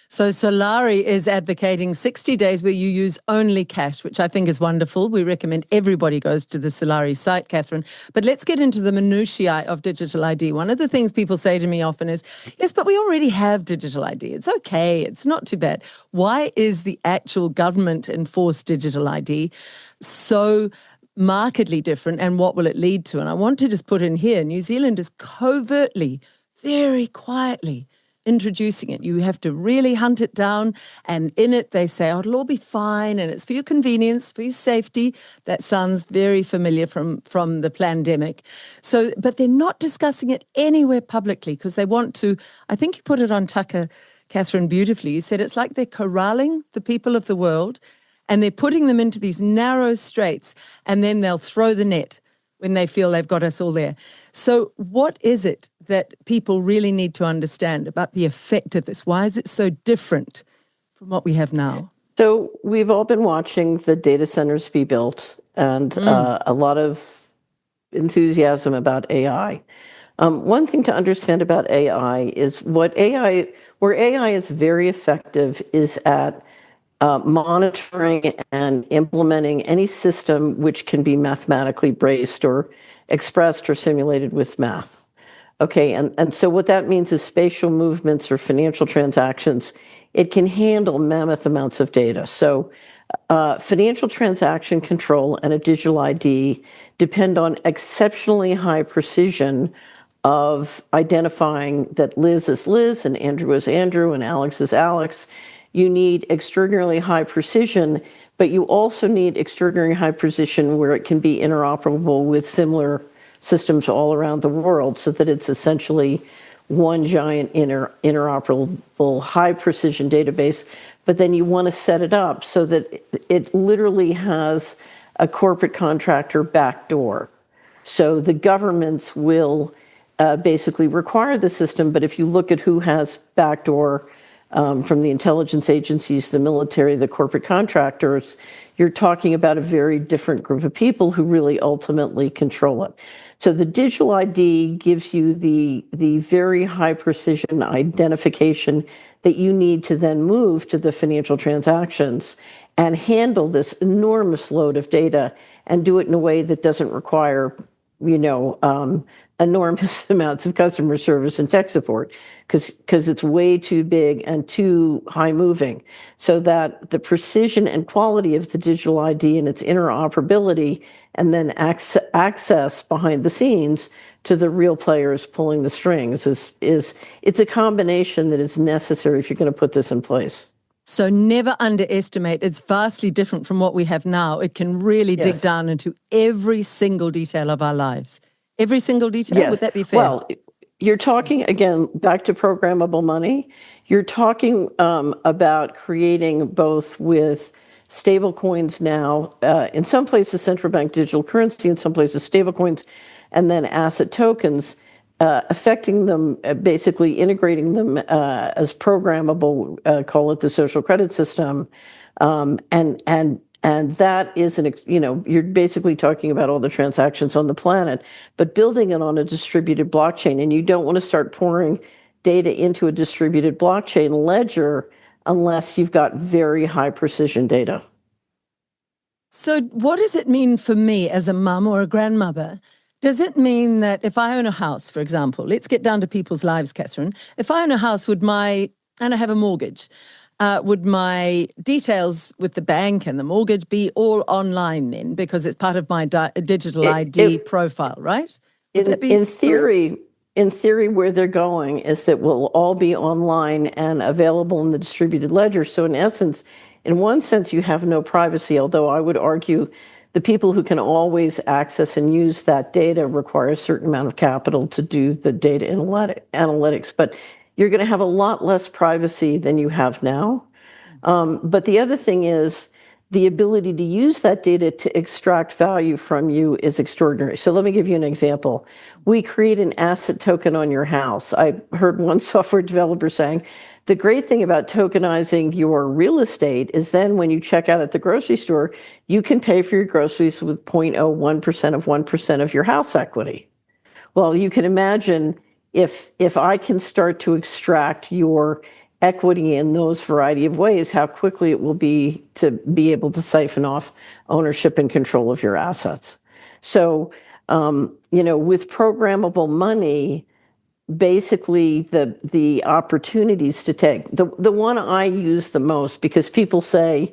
So Solari is advocating 60 days where you use only cash, which I think is wonderful. We recommend everybody goes to the Solari site, Catherine. But let's get into the minutiae of digital ID. One of the things people say to me often is, yes, but we already have digital ID. It's okay. It's not too bad. Why is the actual government-enforced digital ID so markedly different, and what will it lead to? And I want to just put in here, New Zealand is covertly, very quietly introducing it. You have to really hunt it down, and in it they say, oh, it'll all be fine, and it's for your convenience, for your safety. That sounds very familiar from the pandemic. So, but they're not discussing it anywhere publicly because they want to, I think you put it on Tucker, Catherine, beautifully. You said it's like they're corralling the people of the world and they're putting them into these narrow straits, and then they'll throw the net when they feel they've got us all there. So what is it that people really need to understand about the effect of this? Why is it so different from what we have now? So we've all been watching the data centers be built, and a lot of enthusiasm about AI. One thing to understand about AI is where AI is very effective is at monitoring and implementing any system which can be mathematically based or expressed or simulated with math. Okay, and so what that means is spatial movements or financial transactions, it can handle mammoth amounts of data. So financial transaction control and a digital ID depend on exceptionally high precision of identifying that Liz is Liz and Andrew is Andrew and Alex is Alex. You need extraordinarily high precision, but you also need extraordinarily high precision where it can be interoperable with similar systems all around the world, so that it's essentially one giant interoperable high precision database. But then you want to set it up so that it literally has a corporate contractor backdoor. So the governments will basically require the system, but if you look at who has backdoor, from the intelligence agencies, the military, the corporate contractors, you're talking about a very different group of people who really ultimately control it. So the digital ID gives you the very high precision identification that you need to then move to the financial transactions and handle this enormous load of data and do it in a way that doesn't require enormous amounts of customer service and tech support because it's way too big and too high moving, so that the precision and quality of the digital ID and its interoperability and then access behind the scenes to the real players pulling the strings it's a combination that is necessary if you're going to put this in place. So never underestimate. It's vastly different from what we have now. It can really dig Yes. down into every single detail of our lives. Every single detail? Yes. Would that be fair? Well, you're talking, again, back to programmable money. You're talking about creating both with stable coins now, in some places central bank digital currency, in some places stable coins, and then asset tokens, affecting them, basically integrating them as programmable, call it the social credit system. And that is you're basically talking about all the transactions on the planet, but building it on a distributed blockchain. And you don't want to start pouring data into a distributed blockchain ledger unless you've got very high precision data. So what does it mean for me as a mum or a grandmother? Does it mean that if I own a house, for example, let's get down to people's lives, Catherine. If I own a house, and I have a mortgage, would my details with the bank and the mortgage be all online then, because it's part of my digital ID profile, right? In theory, where they're going is that we'll all be online and available in the distributed ledger. So in essence, in one sense, you have no privacy, although I would argue the people who can always access and use that data require a certain amount of capital to do the data analytics. But you're going to have a lot less privacy than you have now. But the other thing is the ability to use that data to extract value from you is extraordinary. So let me give you an example. We create an asset token on your house. I heard one software developer saying, the great thing about tokenizing your real estate is then when you check out at the grocery store, you can pay for your groceries with 0.01% of 1% of your house equity. Well, you can imagine if I can start to extract your equity in those variety of ways, how quickly it will be to be able to siphon off ownership and control of your assets. So, with programmable money, basically the opportunities to take the one I use the most, because people say,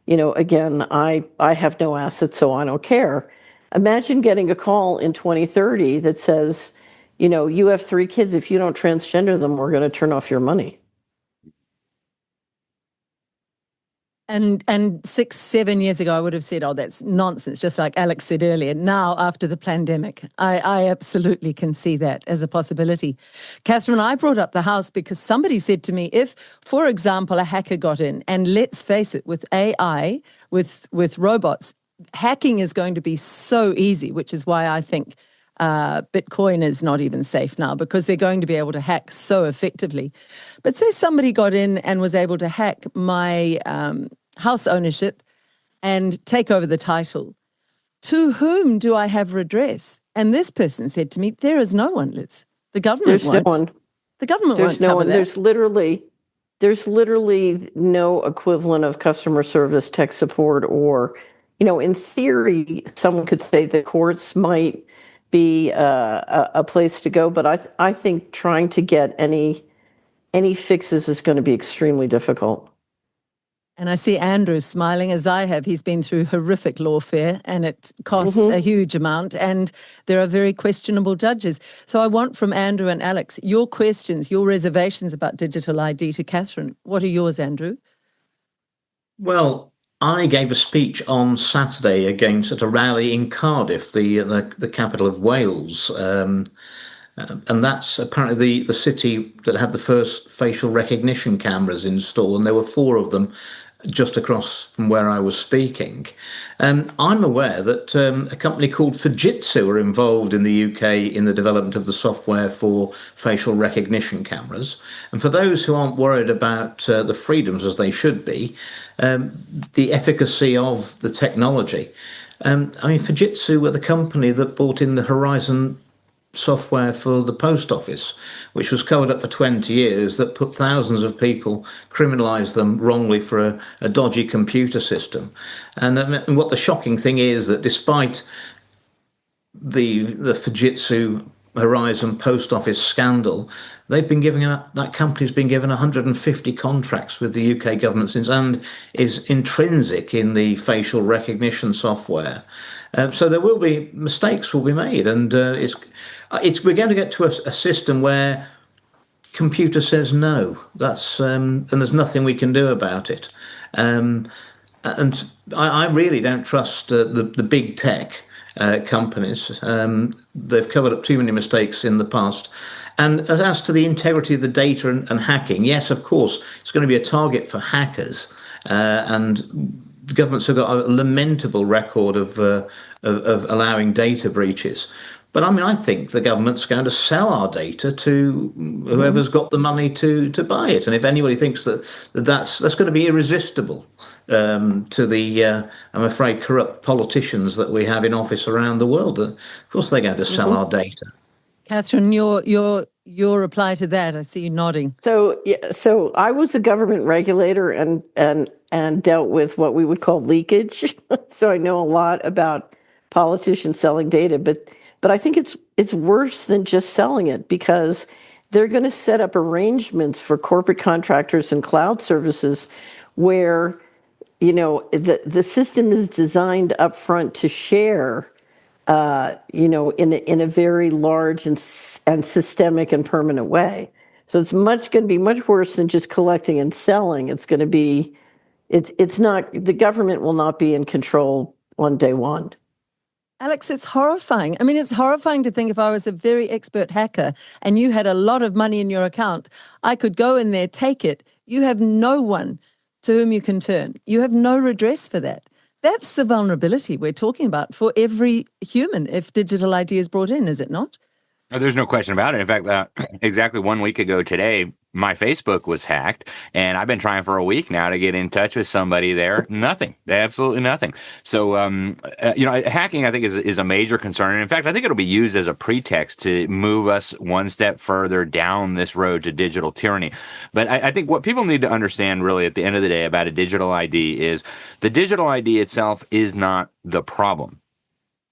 again, I have no assets, so I don't care. Imagine getting a call in 2030 that says, you have 3 kids. If you don't transgender them, we're going to turn off your money. And 6, 7 years ago, I would have said, oh, that's nonsense, just like Alex said earlier. Now, after the pandemic, I absolutely can see that as a possibility. Catherine, I brought up the house because somebody said to me, if, for example, a hacker got in, and let's face it, with AI, with robots, hacking is going to be so easy, which is why I think Bitcoin is not even safe now, because they're going to be able to hack so effectively. But say somebody got in and was able to hack my house ownership and take over the title. To whom do I have redress? And this person said to me, there is no one, Liz. The government won't. There's no one. The government There's won't no cover one. that. There's literally no equivalent of customer service, tech support, or, in theory, someone could say the courts might be a place to go, but I think trying to get any fixes is going to be extremely difficult. And I see Andrew smiling, as I have. He's been through horrific lawfare, and it costs a huge amount, and there are very questionable judges. So I want from Andrew and Alex your questions, your reservations about digital ID to Catherine. What are yours, Andrew? Well, I gave a speech on Saturday at a rally in Cardiff, the capital of Wales. And that's apparently the city that had the first facial recognition cameras installed, and there were 4 of them just across from where I was speaking. I'm aware that a company called Fujitsu are involved in the UK in the development of the software for facial recognition cameras. And for those who aren't worried about the freedoms as they should be, the efficacy of the technology. Fujitsu were the company that brought in the Horizon software for the post office, which was covered up for 20 years, that put thousands of people, criminalised them wrongly for a dodgy computer system. And what the shocking thing is that despite the Fujitsu Horizon post office scandal, they've been giving that company's been given 150 contracts with the UK government since, and is intrinsic in the facial recognition software. So there will be mistakes will be made, and we're going to get to a system where computer says no. That's and there's nothing we can do about it. And I really don't trust the big tech companies. They've covered up too many mistakes in the past. And as to the integrity of the data and hacking, yes, of course, it's going to be a target for hackers. And governments have got a lamentable record of allowing data breaches. But I mean, I think the government's going to sell our data to whoever's got the money to buy it. And if anybody thinks that's going to be irresistible to the, I'm afraid, corrupt politicians that we have in office around the world, of course they're going to sell our data. Catherine, your reply to that, I see you nodding. So I was a government regulator and dealt with what we would call leakage. So I know a lot about politicians selling data, but I think it's worse than just selling it, because they're going to set up arrangements for corporate contractors and cloud services where, the system is designed upfront to share, in a very large and systemic and permanent way. So it's going to be much worse than just collecting and selling. It's going to be, it's not, the government will not be in control on day one. Alex, it's horrifying. I mean, it's horrifying to think if I was a very expert hacker and you had a lot of money in your account, I could go in there, take it. You have no one to whom you can turn. You have no redress for that. That's the vulnerability we're talking about for every human if digital ID is brought in, is it not? There's no question about it. In fact, exactly 1 week ago today, my Facebook was hacked, and I've been trying for a week now to get in touch with somebody there. Nothing, absolutely nothing. So, hacking, I think, is a major concern. And in fact, I think it'll be used as a pretext to move us one step further down this road to digital tyranny. But I think what people need to understand, really, at the end of the day, about a digital ID is the digital ID itself is not the problem.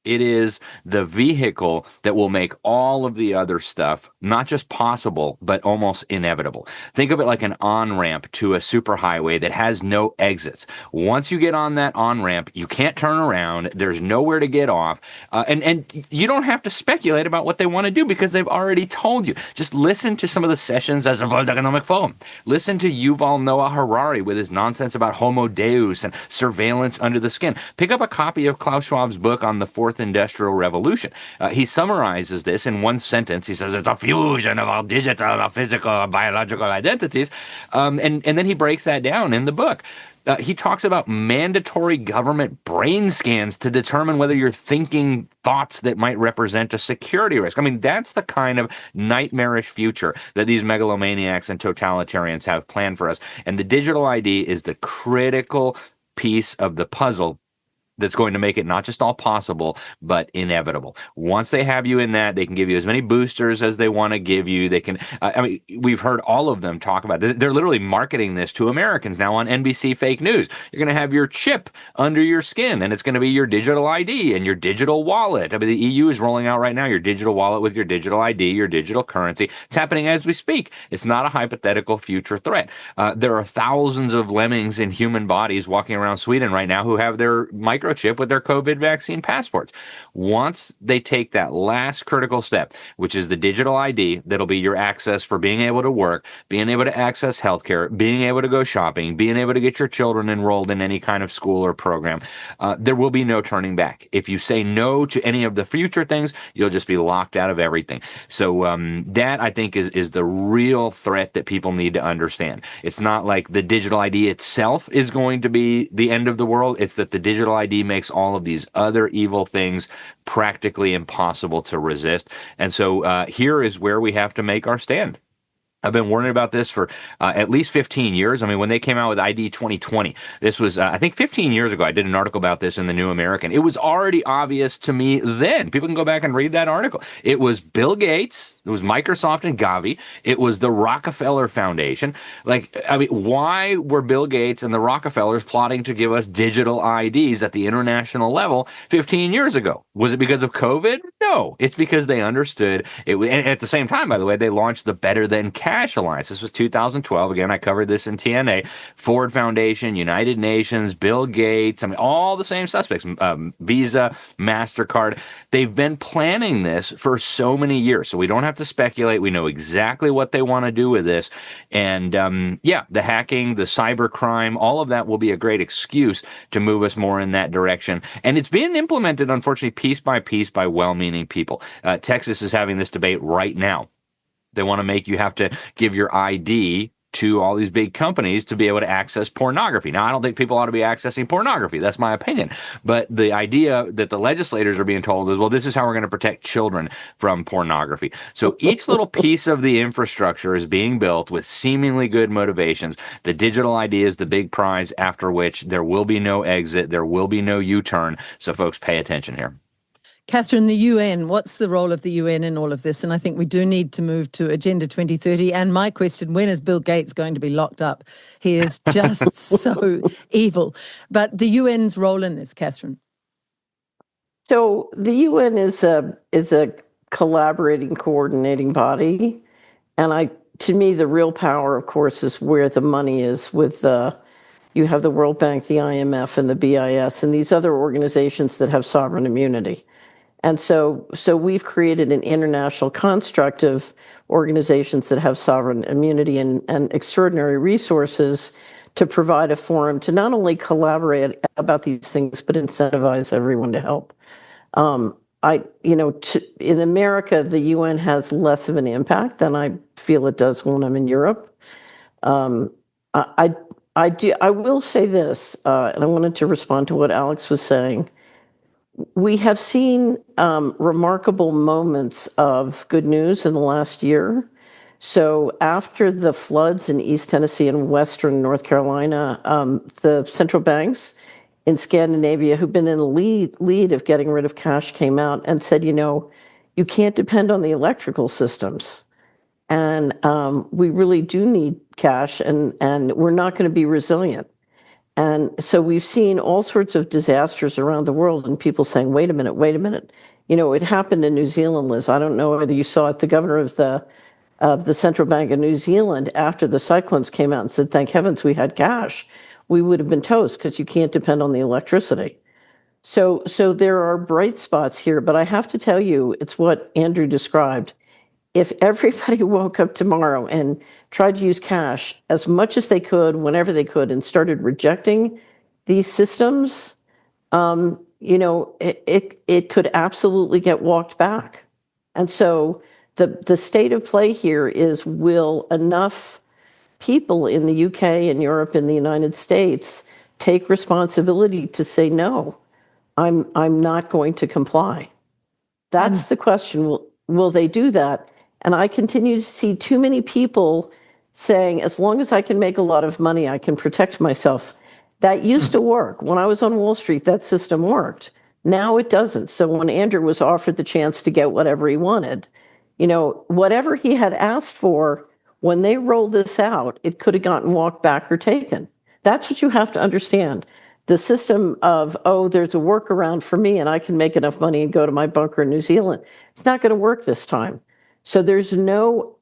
It is the vehicle that will make all of the other stuff not just possible, but almost inevitable. Think of it like an on-ramp to a superhighway that has no exits. Once you get on that on-ramp, you can't turn around. There's nowhere to get off. And you don't have to speculate about what they want to do because they've already told you. Just listen to some of the sessions as a World Economic Forum. Listen to Yuval Noah Harari with his nonsense about Homo Deus and surveillance under the skin. Pick up a copy of Klaus Schwab's book on the Fourth Industrial Revolution. He summarizes this in one sentence. He says it's a fusion of all digital, physical, biological identities. And then he breaks that down in the book. He talks about mandatory government brain scans to determine whether you're thinking thoughts that might represent a security risk. I mean, that's the kind of nightmarish future that these megalomaniacs and totalitarians have planned for us. And the digital ID is the critical piece of the puzzle that's going to make it not just all possible, but inevitable. Once they have you in that, they can give you as many boosters as they want to give you. They can, we've heard all of them talk about it. They're literally marketing this to Americans now on NBC fake news. You're going to have your chip under your skin, and it's going to be your digital ID and your digital wallet. I mean, the EU is rolling out right now your digital wallet with your digital ID, your digital currency. It's happening as we speak. It's not a hypothetical future threat. There are thousands of lemmings in human bodies walking around Sweden right now who have their microchip with their COVID vaccine passports. Once they take that last critical step, which is the digital ID, that'll be your access for being able to work, being able to access healthcare, being able to go shopping, being able to get your children enrolled in any kind of school or program, there will be no turning back. If you say no to any of the future things, you'll just be locked out of everything. So that, I think, is the real threat that people need to understand. It's not like the digital ID itself is going to be the end of the world. It's that the digital ID makes all of these other evil things practically impossible to resist. And so here is where we have to make our stand. I've been warning about this for at least 15 years. I mean, when they came out with ID 2020, this was, I think 15 years ago, I did an article about this in the New American. It was already obvious to me then. People can go back and read that article. It was Bill Gates, it was Microsoft and Gavi, it was the Rockefeller Foundation. Like, I mean, why were Bill Gates and the Rockefellers plotting to give us digital IDs at the international level 15 years ago? Was it because of COVID? No, it's because they understood it. And at the same time, by the way, they launched the Better Than Cash Alliance. This was 2012. Again, I covered this in TNA. Ford Foundation, United Nations, Bill Gates, I mean, all the same suspects, Visa, MasterCard. They've been planning this for so many years. So we don't have to speculate. We know exactly what they want to do with this. And the hacking, the cybercrime, all of that will be a great excuse to move us more in that direction. And it's being implemented, unfortunately, piece by well-meaning people. Texas is having this debate right now. They want to make you have to give your ID to all these big companies to be able to access pornography. Now, I don't think people ought to be accessing pornography. That's my opinion. But the idea that the legislators are being told is, well, this is how we're going to protect children from pornography. So each little piece of the infrastructure is being built with seemingly good motivations. The digital ID is the big prize, after which there will be no exit. There will be no U-turn. So folks, pay attention here. Catherine, the UN, what's the role of the UN in all of this? And I think we do need to move to Agenda 2030. And my question, when is Bill Gates going to be locked up? He is just so evil. But the UN's role in this, Catherine? So the UN is a collaborating, coordinating body. And to me, the real power, of course, is where the money is with you have the World Bank, the IMF, and the BIS, and these other organizations that have sovereign immunity. And so we've created an international construct of organizations that have sovereign immunity and extraordinary resources to provide a forum to not only collaborate about these things, but incentivize everyone to help. In America, the UN has less of an impact than I feel it does when I'm in Europe. I will say this, and I wanted to respond to what Alex was saying. We have seen remarkable moments of good news in the last year. So after the floods in East Tennessee and Western North Carolina, the central banks in Scandinavia, who've been in the lead of getting rid of cash, came out and said, you can't depend on the electrical systems. And we really do need cash, and we're not going to be resilient. And so we've seen all sorts of disasters around the world and people saying, wait a minute. It happened in New Zealand, Liz. I don't know whether you saw it. The governor of the Central Bank of New Zealand, after the cyclones came out and said, thank heavens we had cash, we would have been toast because you can't depend on the electricity. So there are bright spots here, but I have to tell you, it's what Andrew described. If everybody woke up tomorrow and tried to use cash as much as they could, whenever they could, and started rejecting these systems, it could absolutely get walked back. And so the state of play here is, will enough people in the UK and Europe and the United States take responsibility to say, no, I'm not going to comply? That's the question. Will they do that? And I continue to see too many people saying, as long as I can make a lot of money, I can protect myself. That used to work. When I was on Wall Street, that system worked. Now it doesn't. So when Andrew was offered the chance to get whatever he wanted, whatever he had asked for, when they rolled this out, it could have gotten walked back or taken. That's what you have to understand. The system of, there's a workaround for me and I can make enough money and go to my bunker in New Zealand. It's not going to work this time. So there's no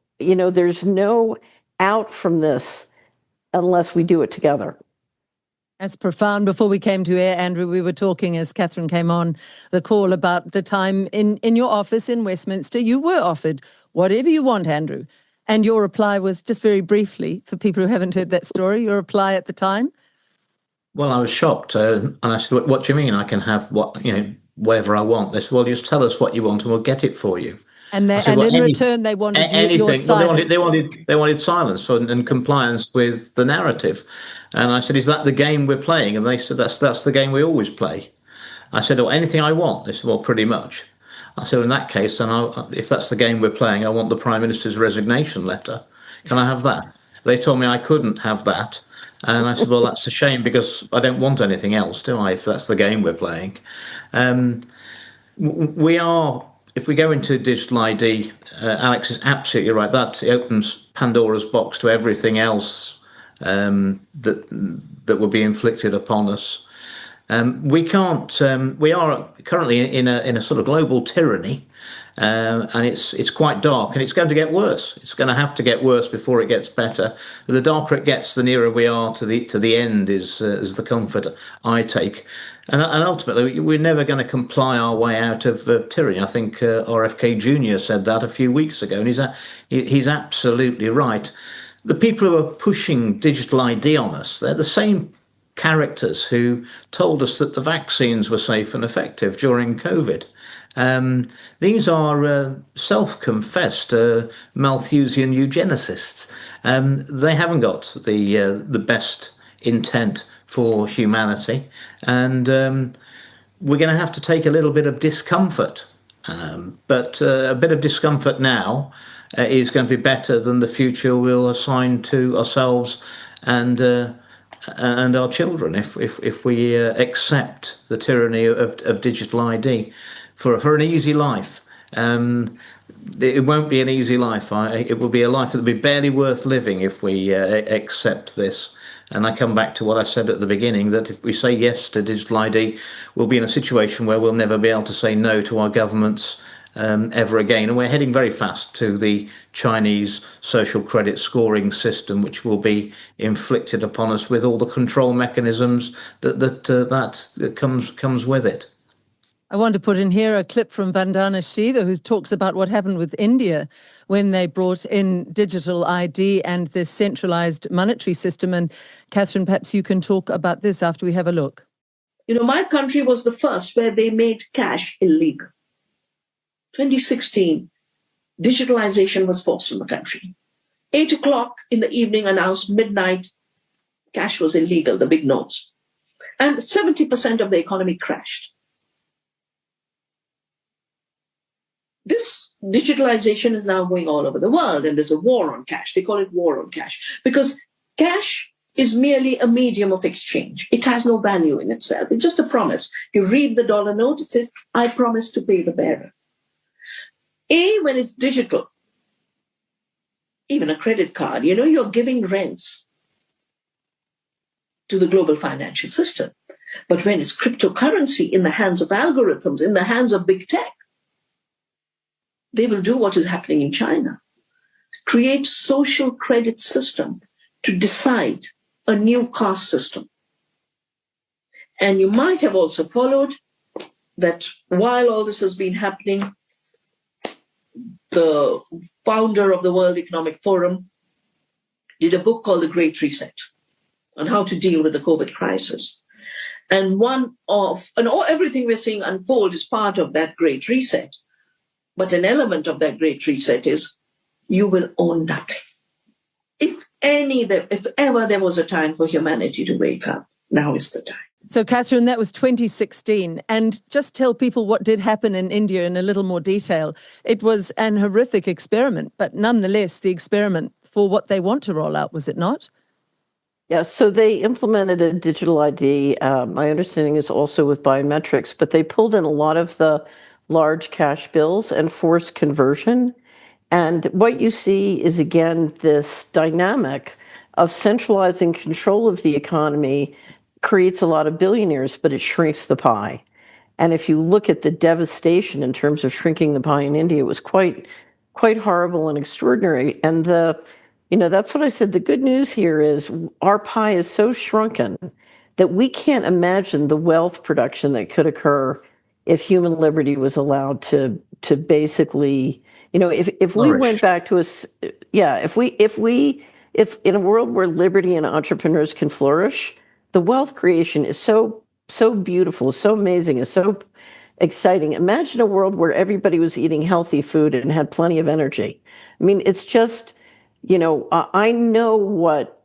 out from this unless we do it together. That's profound. Before we came to air, Andrew, we were talking as Catherine came on the call about the time in your office in Westminster. You were offered whatever you want, Andrew. And your reply was, just very briefly, for people who haven't heard that story, your reply at the time? Well, I was shocked. And I said, what do you mean I can have whatever I want? They said, well, just tell us what you want and we'll get it for you. And in return, they wanted your silence. Well, they wanted silence and compliance with the narrative. And I said, is that the game we're playing? And they said, that's the game we always play. I said, well, anything I want? They said, well, pretty much. I said, in that case, then if that's the game we're playing, I want the Prime Minister's resignation letter. Can I have that? They told me I couldn't have that. And I said, well, that's a shame because I don't want anything else, do I, if that's the game we're playing? If we go into digital ID, Alex is absolutely right. That opens Pandora's box to everything else that will be inflicted upon us. We can't. We are currently in a sort of global tyranny, and it's quite dark, and it's going to get worse. It's going to have to get worse before it gets better. The darker it gets, the nearer we are to the end. Is the comfort I take, and ultimately we're never going to comply our way out of tyranny. I think RFK Jr. said that a few weeks ago, and he's absolutely right. The people who are pushing digital ID on us, they're the same characters who told us that the vaccines were safe and effective during COVID. These are self-confessed Malthusian eugenicists. They haven't got the best intent for humanity, and we're going to have to take a little bit of discomfort. But a bit of discomfort now is going to be better than the future we'll assign to ourselves and our children if we accept the tyranny of digital ID for an easy life. It won't be an easy life. It will be a life that will be barely worth living if we accept this. And I come back to what I said at the beginning, that if we say yes to digital ID, we'll be in a situation where we'll never be able to say no to our governments ever again. And we're heading very fast to the Chinese social credit scoring system, which will be inflicted upon us with all the control mechanisms that comes with it. I want to put in here a clip from Vandana Shiva, who talks about what happened with India when they brought in digital ID and this centralized monetary system. And Catherine, perhaps you can talk about this after we have a look. My country was the first where they made cash illegal. 2016, digitalization was forced on the country. 8 o'clock in the evening announced midnight, cash was illegal, the big notes. And 70% of the economy crashed. This digitalization is now going all over the world, and there's a war on cash. They call it war on cash because cash is merely a medium of exchange. It has no value in itself. It's just a promise. You read the dollar note, it says, I promise to pay the bearer. When it's digital, even a credit card, you're giving rents to the global financial system. But when it's cryptocurrency in the hands of algorithms, in the hands of big tech, they will do what is happening in China. Create social credit system to decide a new caste system. And you might have also followed that while all this has been happening, the founder of the World Economic Forum did a book called The Great Reset on how to deal with the COVID crisis. And everything we're seeing unfold is part of that Great Reset. But an element of that Great Reset is you will own nothing. If ever there was a time for humanity to wake up, now is the time. So, Catherine, that was 2016. And just tell people what did happen in India in a little more detail. It was an horrific experiment, but nonetheless, the experiment for what they want to roll out, was it not? Yes, so they implemented a digital ID. My understanding is also with biometrics, but they pulled in a lot of the large cash bills and forced conversion. And what you see is, again, this dynamic of centralizing control of the economy creates a lot of billionaires, but it shrinks the pie. And if you look at the devastation in terms of shrinking the pie in India, it was quite horrible and extraordinary. And that's what I said. The good news here is our pie is so shrunken that we can't imagine the wealth production that could occur if human liberty was allowed to basically, if we went back to if in a world where liberty and entrepreneurs can flourish, the wealth creation is so beautiful, so amazing, is so exciting. Imagine a world where everybody was eating healthy food and had plenty of energy. I mean, it's just, I know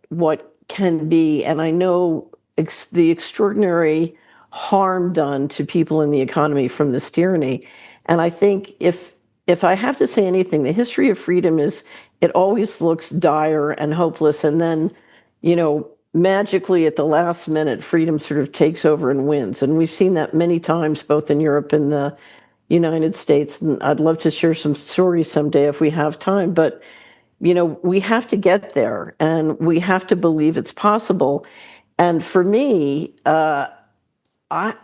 what can be, and I know the extraordinary harm done to people in the economy from this tyranny. And I think if I have to say anything, the history of freedom is it always looks dire and hopeless, and then, magically at the last minute, freedom sort of takes over and wins. And we've seen that many times, both in Europe and the United States. And I'd love to share some stories someday if we have time. But, we have to get there, and we have to believe it's possible. And for me,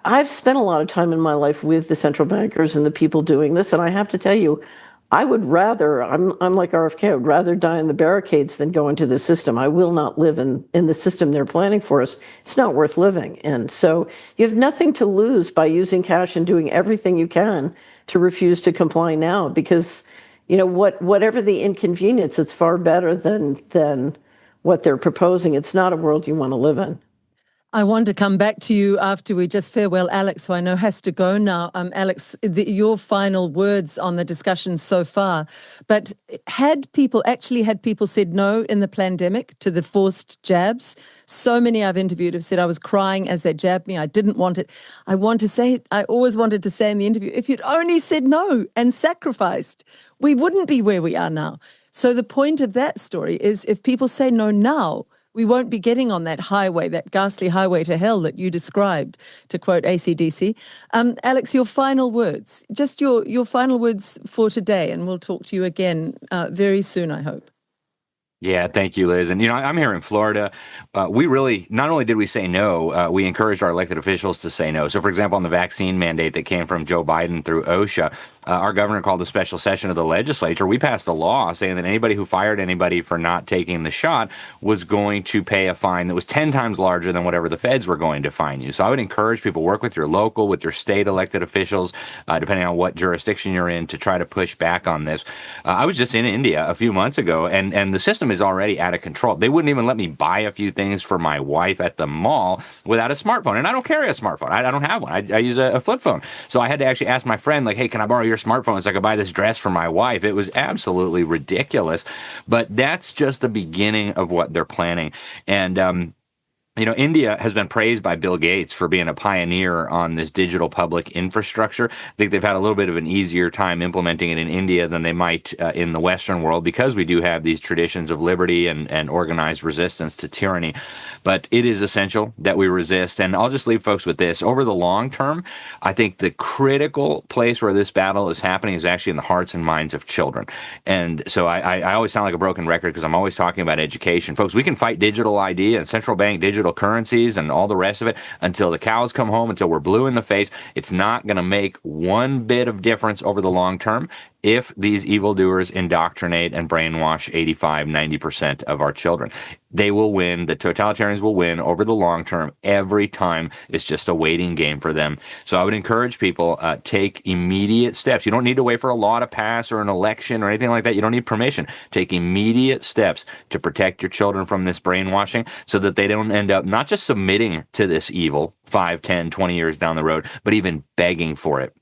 I've spent a lot of time in my life with the central bankers and the people doing this, and I have to tell you, I would rather, I'm like RFK, I would rather die in the barricades than go into the system. I will not live in the system they're planning for us. It's not worth living. And so you have nothing to lose by using cash and doing everything you can to refuse to comply now, because whatever the inconvenience, it's far better than what they're proposing. It's not a world you want to live in. I want to come back to you after we just farewell Alex, who I know has to go now. Alex, your final words on the discussion so far. But had people said no in the pandemic to the forced jabs? So many I've interviewed have said, I was crying as they jabbed me. I didn't want it. I always wanted to say in the interview, if you'd only said no and sacrificed, we wouldn't be where we are now. So the point of that story is, if people say no now, we won't be getting on that highway, that ghastly highway to hell that you described, to quote AC/DC. Alex, your final words, just your final words for today, and we'll talk to you again very soon, I hope. Yeah, thank you, Liz. And, I'm here in Florida. We really, not only did we say no, we encouraged our elected officials to say no. So, for example, on the vaccine mandate that came from Joe Biden through OSHA, our governor called a special session of the legislature. We passed a law saying that anybody who fired anybody for not taking the shot was going to pay a fine that was 10 times larger than whatever the feds were going to fine you. So I would encourage people, work with your local, with your state elected officials, depending on what jurisdiction you're in, to try to push back on this. I was just in India a few months ago, and the system is already out of control. They wouldn't even let me buy a few things for my wife at the mall without a smartphone. And I don't carry a smartphone. I don't have one. I use a flip phone. So I had to actually ask my friend, like, hey, can I borrow your smartphone so I could buy this dress for my wife? It was absolutely ridiculous. But that's just the beginning of what they're planning. And, India has been praised by Bill Gates for being a pioneer on this digital public infrastructure. I think they've had a little bit of an easier time implementing it in India than they might in the Western world, because we do have these traditions of liberty and organized resistance to tyranny. But it is essential that we resist. And I'll just leave folks with this. Over the long term, I think the critical place where this battle is happening is actually in the hearts and minds of children. And so I always sound like a broken record because I'm always talking about education. Folks, we can fight digital ID and central bank digital currencies and all the rest of it until the cows come home, until we're blue in the face. It's not going to make one bit of difference over the long term if these evildoers indoctrinate and brainwash 85-90% of our children. They will win. The totalitarians will win over the long term. Every time it's just a waiting game for them. So I would encourage people, take immediate steps. You don't need to wait for a law to pass or an election or anything like that. You don't need permission. Take immediate steps to protect your children from this brainwashing so that they don't end up not just submitting to this evil 5, 10, 20 years down the road, but even begging for it.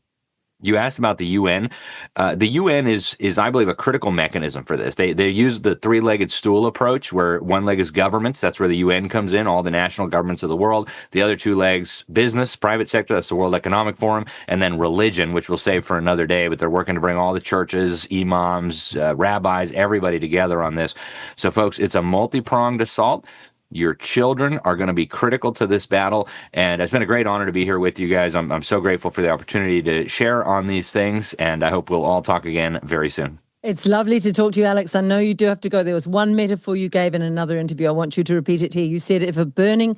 You asked about the UN. The UN is, I believe, a critical mechanism for this. They use the three-legged stool approach, where one leg is governments. That's where the UN comes in, all the national governments of the world. The other two legs, business, private sector, that's the World Economic Forum, and then religion, which we'll save for another day. But they're working to bring all the churches, imams, rabbis, everybody together on this. So, folks, it's a multi-pronged assault. Your children are going to be critical to this battle, and it's been a great honor to be here with you guys. I'm so grateful for the opportunity to share on these things, and I hope we'll all talk again very soon. It's lovely to talk to you, Alex. I know you do have to go. There was one metaphor you gave in another interview. I want you to repeat it here. You said if a building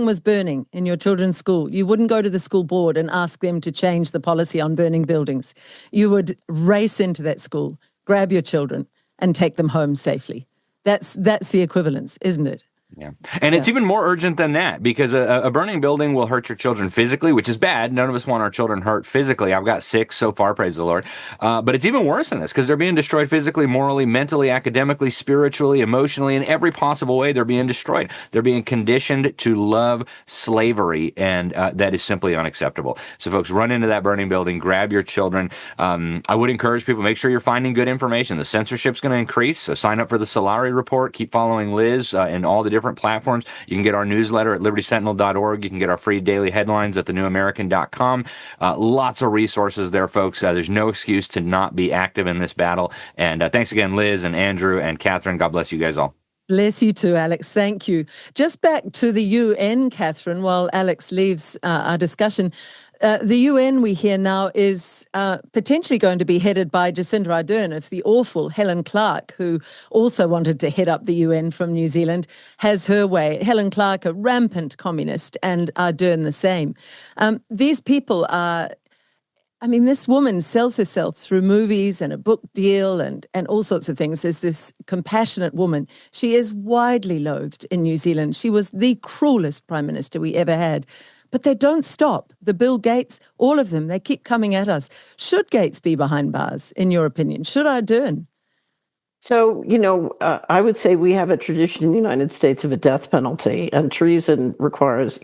was burning in your children's school, you wouldn't go to the school board and ask them to change the policy on burning buildings. You would race into that school, grab your children, and take them home safely. That's the equivalence, isn't it? Yeah. And it's even more urgent than that, because a burning building will hurt your children physically, which is bad. None of us want our children hurt physically. I've got 6 so far, praise the Lord. But it's even worse than this, because they're being destroyed physically, morally, mentally, academically, spiritually, emotionally, in every possible way. They're being destroyed. They're being conditioned to love slavery, and that is simply unacceptable. So, folks, run into that burning building, grab your children. I would encourage people, make sure you're finding good information. The censorship's going to increase, so sign up for the Solari Report. Keep following Liz and all the different platforms. You can get our newsletter at libertysentinel.org. You can get our free daily headlines at thenewamerican.com. Lots of resources there, folks. There's no excuse to not be active in this battle. And thanks again, Liz and Andrew and Catherine. God bless you guys all. Bless you too, Alex. Thank you. Just back to the UN, Catherine, while Alex leaves our discussion. The UN, we hear now, is potentially going to be headed by Jacinda Ardern if the awful Helen Clark, who also wanted to head up the UN from New Zealand, has her way. Helen Clark, a rampant communist, and Ardern the same. These people are... I mean, this woman sells herself through movies and a book deal and all sorts of things as this compassionate woman. She is widely loathed in New Zealand. She was the cruelest prime minister we ever had. But they don't stop. The Bill Gates, all of them, they keep coming at us. Should Gates be behind bars, in your opinion? Should Ardern? So, I would say we have a tradition in the United States of a death penalty, and treason requires,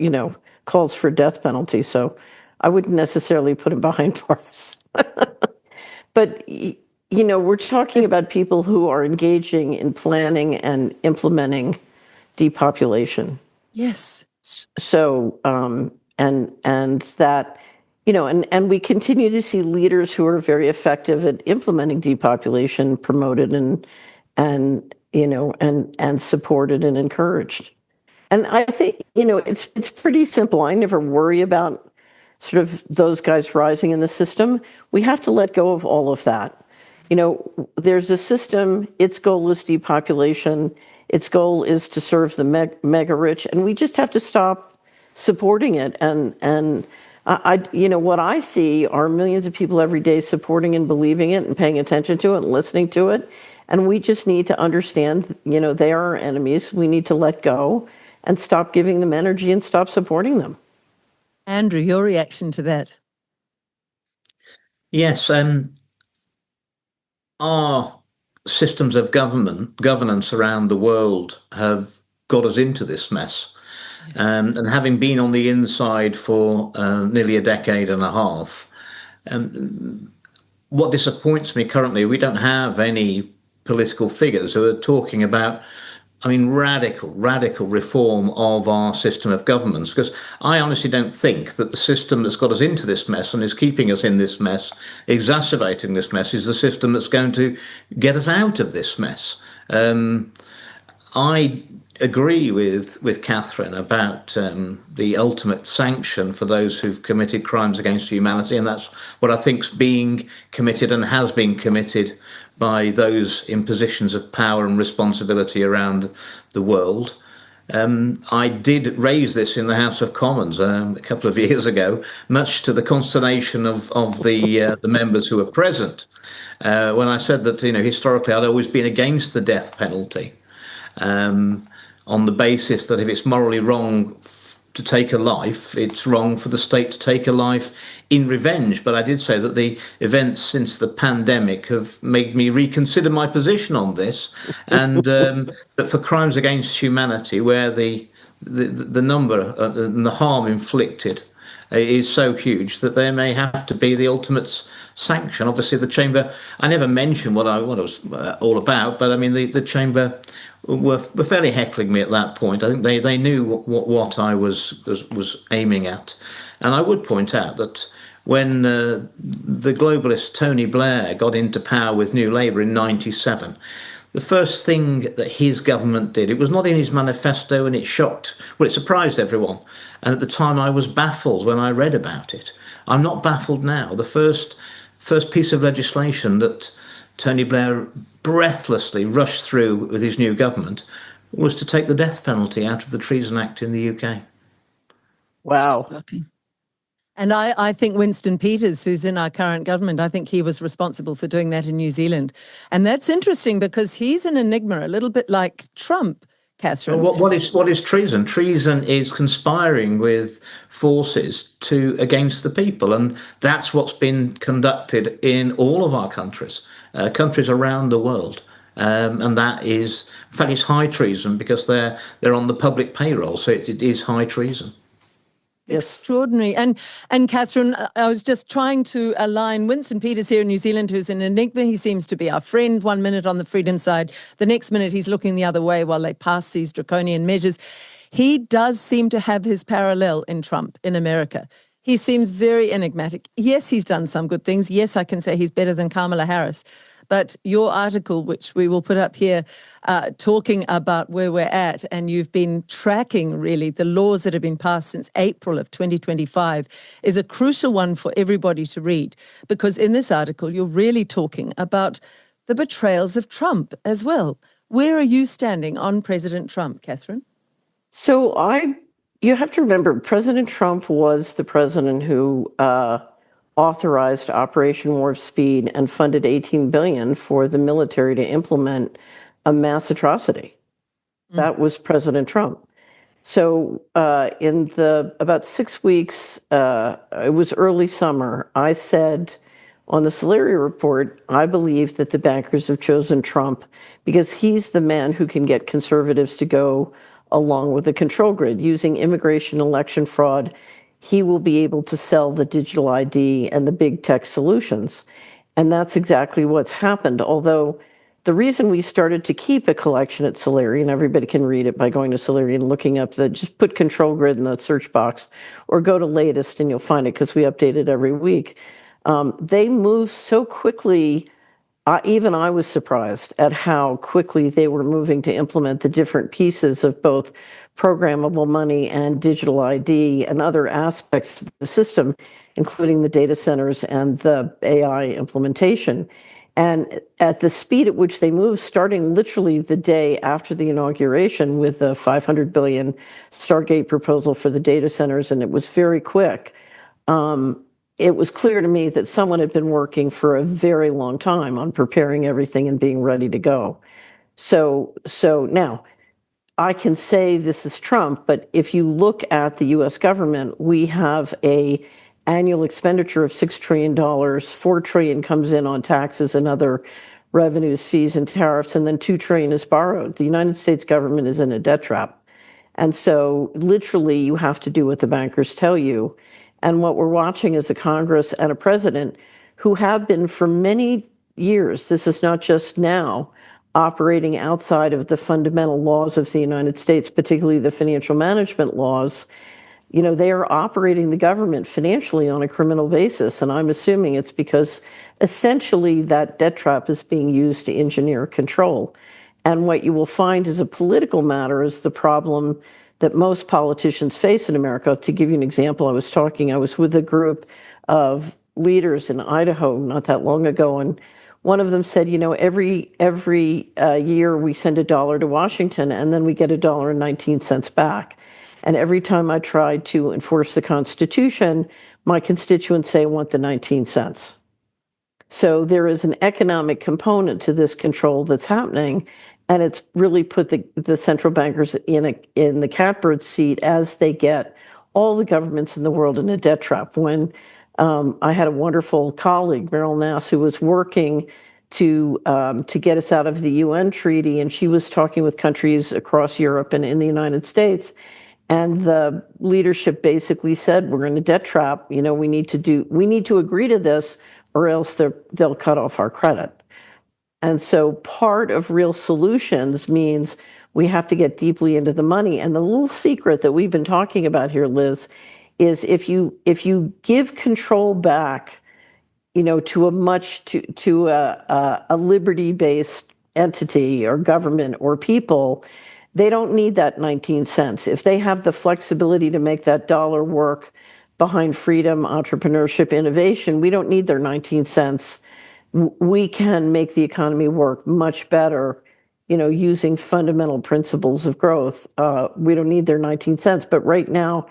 calls for death penalty. So I wouldn't necessarily put him behind bars. But, we're talking about people who are engaging in planning and implementing depopulation. Yes. So, and that, and we continue to see leaders who are very effective at implementing depopulation promoted and supported and encouraged. And I think, it's pretty simple. I never worry about sort of those guys rising in the system. We have to let go of all of that. There's a system, its goal is depopulation, its goal is to serve the mega rich, and we just have to stop supporting it. And what I see are millions of people every day supporting and believing it and paying attention to it and listening to it. And we just need to understand, they are our enemies. We need to let go and stop giving them energy and stop supporting them. Andrew, your reaction to that? Yes, our systems of governance around the world have got us into this mess. Yes. And having been on the inside for nearly a decade and a half, what disappoints me currently, we don't have any political figures who are talking about, radical reform of our system of governments, because I honestly don't think that the system that's got us into this mess and is keeping us in this mess, exacerbating this mess, is the system that's going to get us out of this mess. I agree with Catherine about the ultimate sanction for those who've committed crimes against humanity, and that's what I think's being committed and has been committed by those in positions of power and responsibility around the world. I did raise this in the House of Commons a couple of years ago, much to the consternation of the members who were present, when I said that historically I'd always been against the death penalty, on the basis that if it's morally wrong to take a life, it's wrong for the state to take a life in revenge. But I did say that the events since the pandemic have made me reconsider my position on this, and that for crimes against humanity, where the number and the harm inflicted is so huge, that there may have to be the ultimate sanction. Obviously, the Chamber, I never mentioned what it was all about, but the Chamber were fairly heckling me at that point. I think they knew what I was aiming at. And I would point out that when the globalist Tony Blair got into power with New Labour in '97, the first thing that his government did, it was not in his manifesto, and it surprised everyone. And at the time I was baffled when I read about it. I'm not baffled now. The first piece of legislation that Tony Blair breathlessly rushed through with his new government was to take the death penalty out of the Treason Act in the UK. Wow. And I think Winston Peters, who's in our current government, I think he was responsible for doing that in New Zealand. And that's interesting because he's an enigma, a little bit like Trump, Catherine. Well, what is treason? Treason is conspiring with forces against the people. And that's what's been conducted in all of our countries around the world. And that is, in fact, it's high treason because they're on the public payroll. So it is high treason. Extraordinary. And Catherine, I was just trying to align Winston Peters here in New Zealand, who's an enigma. He seems to be our friend 1 minute on the freedom side. The next minute he's looking the other way while they pass these draconian measures. He does seem to have his parallel in Trump in America. He seems very enigmatic. Yes, he's done some good things. Yes, I can say he's better than Kamala Harris. but your article, which we will put up here, talking about where we're at, and you've been tracking really the laws that have been passed since April of 2025, is a crucial one for everybody to read, because in this article, you're really talking about the betrayals of Trump as well. Where are you standing on President Trump, Catherine? So you have to remember, President Trump was the president who authorized Operation Warp Speed and funded $18 billion for the military to implement a mass atrocity. That was President Trump. So in about 6 weeks, it was early summer, I said on the Solari report, I believe that the bankers have chosen Trump because he's the man who can get conservatives to go along with the control grid. Using immigration election fraud, he will be able to sell the digital ID and the big tech solutions. And that's exactly what's happened. Although the reason we started to keep a collection at Solari, and everybody can read it by going to Solari and looking up just put control grid in the search box or go to latest and you'll find it because we update it every week. They move so quickly. Even I was surprised at how quickly they were moving to implement the different pieces of both programmable money and digital ID and other aspects of the system, including the data centers and the AI implementation. And at the speed at which they moved, starting literally the day after the inauguration with the $500 billion Stargate proposal for the data centers, and it was very quick. It was clear to me that someone had been working for a very long time on preparing everything and being ready to go. So now I can say this is Trump, but if you look at the US government, we have a annual expenditure of $6 trillion, $4 trillion comes in on taxes and other revenues, fees and tariffs, and then $2 trillion is borrowed. The United States government is in a debt trap. And so literally you have to do what the bankers tell you. And what we're watching is a Congress and a president who have been for many years, this is not just now, operating outside of the fundamental laws of the United States, particularly the financial management laws. You know, they are operating the government financially on a criminal basis. And I'm assuming it's because essentially that debt trap is being used to engineer control. And what you will find as a political matter is the problem that most politicians face in America. To give you an example, I was with a group of leaders in Idaho not that long ago, and one of them said, you know, every year we send $1 to Washington and then we get $1.19 back. And every time I try to enforce the Constitution, my constituents say I want the 19 cents. So there is an economic component to this control that's happening, and it's really put the central bankers in the catbird seat as they get all the governments in the world in a debt trap. When I had a wonderful colleague, Meryl Nass, who was working to get us out of the UN treaty, and she was talking with countries across Europe and in the United States. And the leadership basically said, we're in a debt trap. You know, we need to agree to this or else they'll cut off our credit. And so part of real solutions means we have to get deeply into the money. And the little secret that we've been talking about here, Liz, is if you give control back, you know, to a liberty-based entity or government or people, they don't need that 19 cents. If they have the flexibility to make that dollar work behind freedom, entrepreneurship, innovation, we don't need their 19 cents. We can make the economy work much better, you know, using fundamental principles of growth. We don't need their 19 cents. But right now,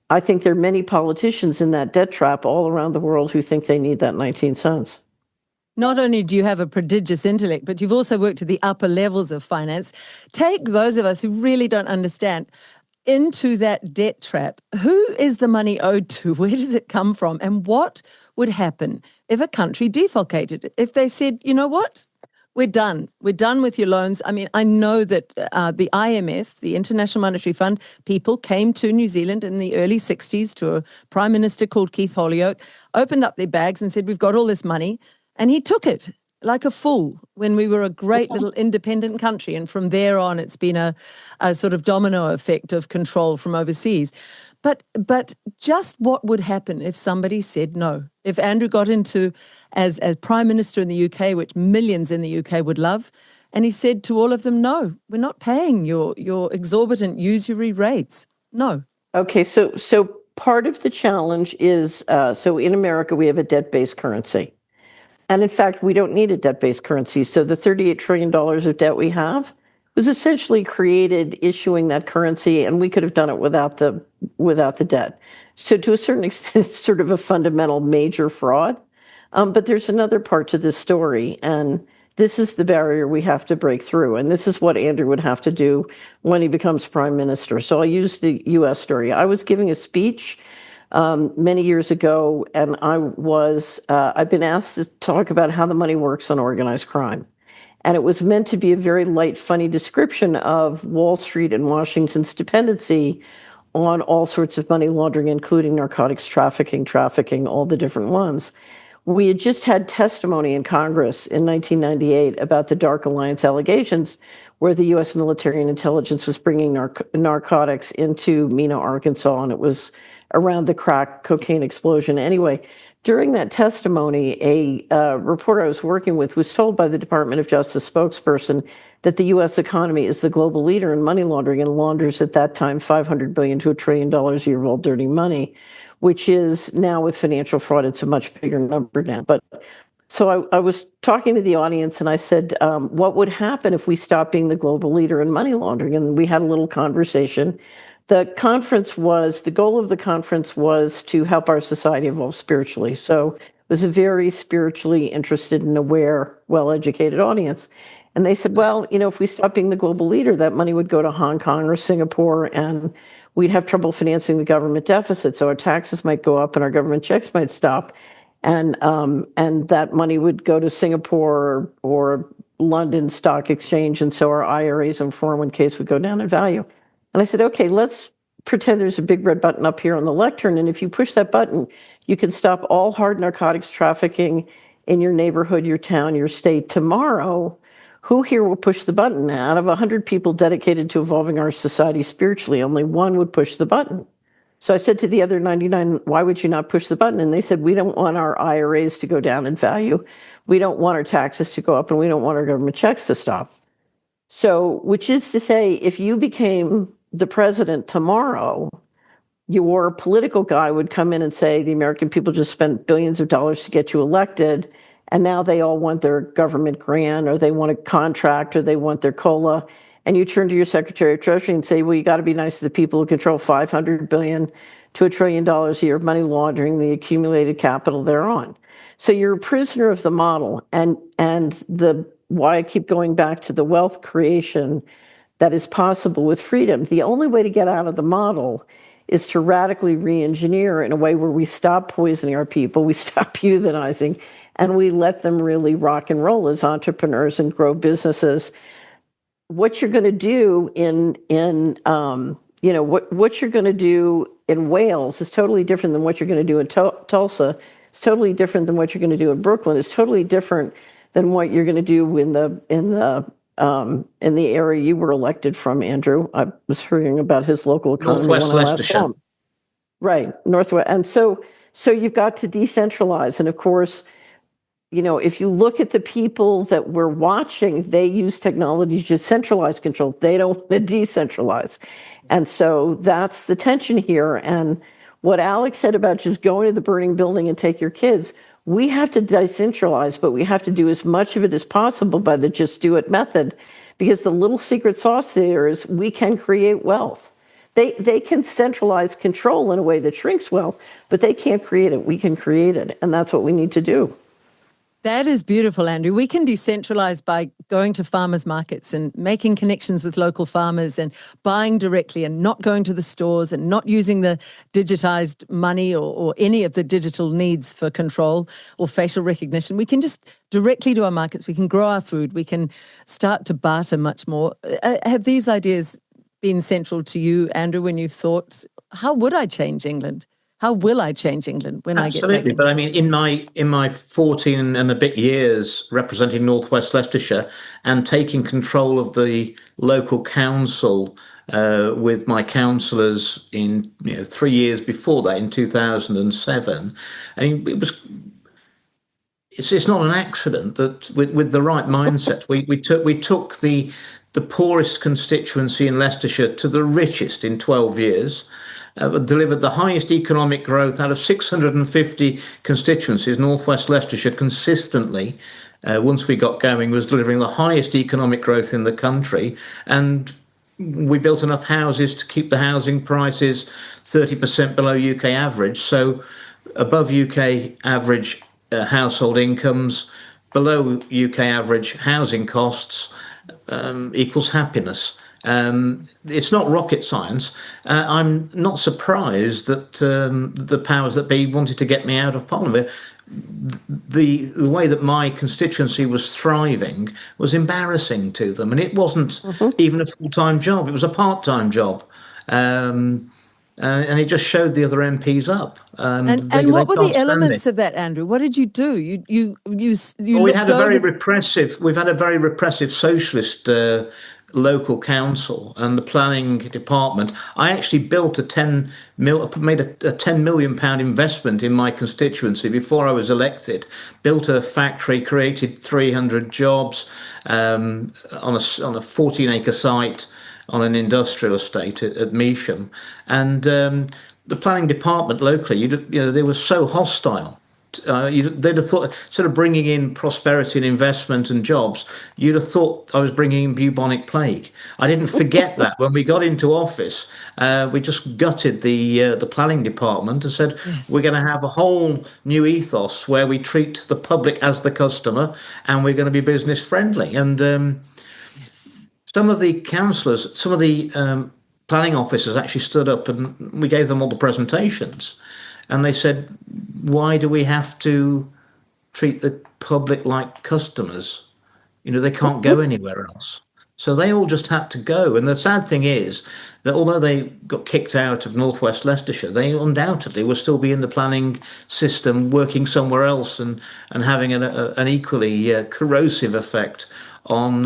I think there are many politicians in that debt trap all around the world who think they need that 19 cents. Not only do you have a prodigious intellect, but you've also worked at the upper levels of finance. Take those of us who really don't understand into that debt trap. Who is the money owed to? Where does it come from? And what would happen if a country defalcated? If they said, you know what? We're done. We're done with your loans. I mean, I know that the IMF, the International Monetary Fund, people came to New Zealand in the early 60s to a prime minister called Keith Holyoake, opened up their bags and said, we've got all this money. And he took it. like a fool when we were a great little independent country. And from there on, it's been a sort of domino effect of control from overseas. But just what would happen if somebody said no? If Andrew got into as Prime Minister in the UK, which millions in the UK would love, and he said to all of them, no, we're not paying your exorbitant usury rates. No. Okay, so part of the challenge is, so in America, we have a debt-based currency. And in fact, we don't need a debt-based currency. So the $38 trillion of debt we have was essentially created issuing that currency, and we could have done it without the debt. So to a certain extent, it's sort of a fundamental major fraud. But there's another part to this story, and this is the barrier we have to break through. And this is what Andrew would have to do when he becomes prime minister. So I'll use the US story. I was giving a speech many years ago, and I've been asked to talk about how the money works on organized crime. And it was meant to be a very light, funny description of Wall Street and Washington's dependency on all sorts of money laundering, including narcotics trafficking, all the different ones. We had just had testimony in Congress in 1998 about the Dark Alliance allegations, where the U.S. military and intelligence was bringing narcotics into Mena, Arkansas, and it was around the crack cocaine explosion. Anyway, during that testimony, a reporter I was working with was told by the Department of Justice spokesperson that the U.S. economy is the global leader in money laundering and launders at that time $500 billion to $1 trillion a year of all dirty money, which is now with financial fraud, it's a much bigger number now. But so I was talking to the audience and I said, what would happen if we stopped being the global leader in money laundering? And we had a little conversation. The goal of the conference was to help our society evolve spiritually. So it was a very spiritually interested and aware, well-educated audience. And they said, well, if we stop being the global leader, that money would go to Hong Kong or Singapore, and we'd have trouble financing the government deficit. So our taxes might go up and our government checks might stop. And that money would go to Singapore or London Stock Exchange. And so our IRAs and 401ks would go down in value. And I said, okay, let's pretend there's a big red button up here on the lectern. And if you push that button, you can stop all hard narcotics trafficking in your neighborhood, your town, your state tomorrow. Who here will push the button? Out of 100 people dedicated to evolving our society spiritually, only one would push the button. So I said to the other 99, why would you not push the button? And they said, we don't want our IRAs to go down in value. We don't want our taxes to go up, and we don't want our government checks to stop. So, which is to say, if you became the president tomorrow, your political guy would come in and say, the American people just spent billions of dollars to get you elected, and now they all want their government grant, or they want a contract, or they want their COLA. And you turn to your Secretary of Treasury and say, well, you got to be nice to the people who control $500 billion to $1 trillion a year of money laundering, the accumulated capital thereon. So you're a prisoner of the model. And why I keep going back to the wealth creation that is possible with freedom. The only way to get out of the model is to radically re-engineer in a way where we stop poisoning our people, we stop euthanizing, and we let them really rock and roll as entrepreneurs and grow businesses. What you're going to do what you're going to do in Wales is totally different than what you're going to do in Tulsa. It's totally different than what you're going to do in Brooklyn. It's totally different than what you're going to do in the area you were elected from, Andrew. I was hearing about his local economy Northwest when I last Leicestershire. saw him. Right, Northwest. And so you've got to decentralize. And of course, if you look at the people that we're watching, they use technology to centralize control. They don't want to decentralize. And so that's the tension here. And what Alex said about just going to the burning building and take your kids, we have to decentralize, but we have to do as much of it as possible by the just do it method, because the little secret sauce there is we can create wealth. They can centralize control in a way that shrinks wealth, but they can't create it. We can create it. And that's what we need to do. That is beautiful, Andrew. We can decentralize by going to farmers markets and making connections with local farmers and buying directly and not going to the stores and not using the digitized money or any of the digital needs for control or facial recognition. We can just directly to our markets. We can grow our food. We can start to barter much more. Have these ideas been central to you, Andrew, when you've thought, how would I change England? How will I change England when I get back Absolutely, in? but I mean, in my 14 and a bit years representing Northwest Leicestershire and taking control of the local council with my councillors in 3 years before that, in 2007, I mean, it's not an accident that with the right mindset, we took the poorest constituency in Leicestershire to the richest in 12 years. Delivered the highest economic growth out of 650 constituencies. Northwest Leicestershire consistently, once we got going, was delivering the highest economic growth in the country, and we built enough houses to keep the housing prices 30% below UK average, so above UK average household incomes, below UK average housing costs, equals happiness. It's not rocket science. I'm not surprised that the powers that be wanted to get me out of Parliament. The way that my constituency was thriving was embarrassing to them, and it wasn't even a full-time job. It was a part-time job. And it just showed the other MPs up. And they what were can't the stand elements it. of that, Andrew? What did you do? You Well, looked over. we've had a very repressive socialist local council and the planning department. I actually built made a 10 million pound investment in my constituency before I was elected. Built a factory, created 300 jobs on a 14-acre site on an industrial estate at Measham, and the planning department locally, they were so hostile. They'd have thought, sort of bringing in prosperity and investment and jobs, you'd have thought I was bringing in bubonic plague. I didn't forget that when we got into office. We just gutted the planning department and said, Yes. we're going to have a whole new ethos where we treat the public as the customer, and we're going to be business friendly. And some of the councillors, some of the planning officers actually stood up, and we gave them all the presentations. And they said, why do we have to treat the public like customers? They can't go anywhere else. So they all just had to go. And the sad thing is that although they got kicked out of Northwest Leicestershire, they undoubtedly will still be in the planning system, working somewhere else and having an equally corrosive effect on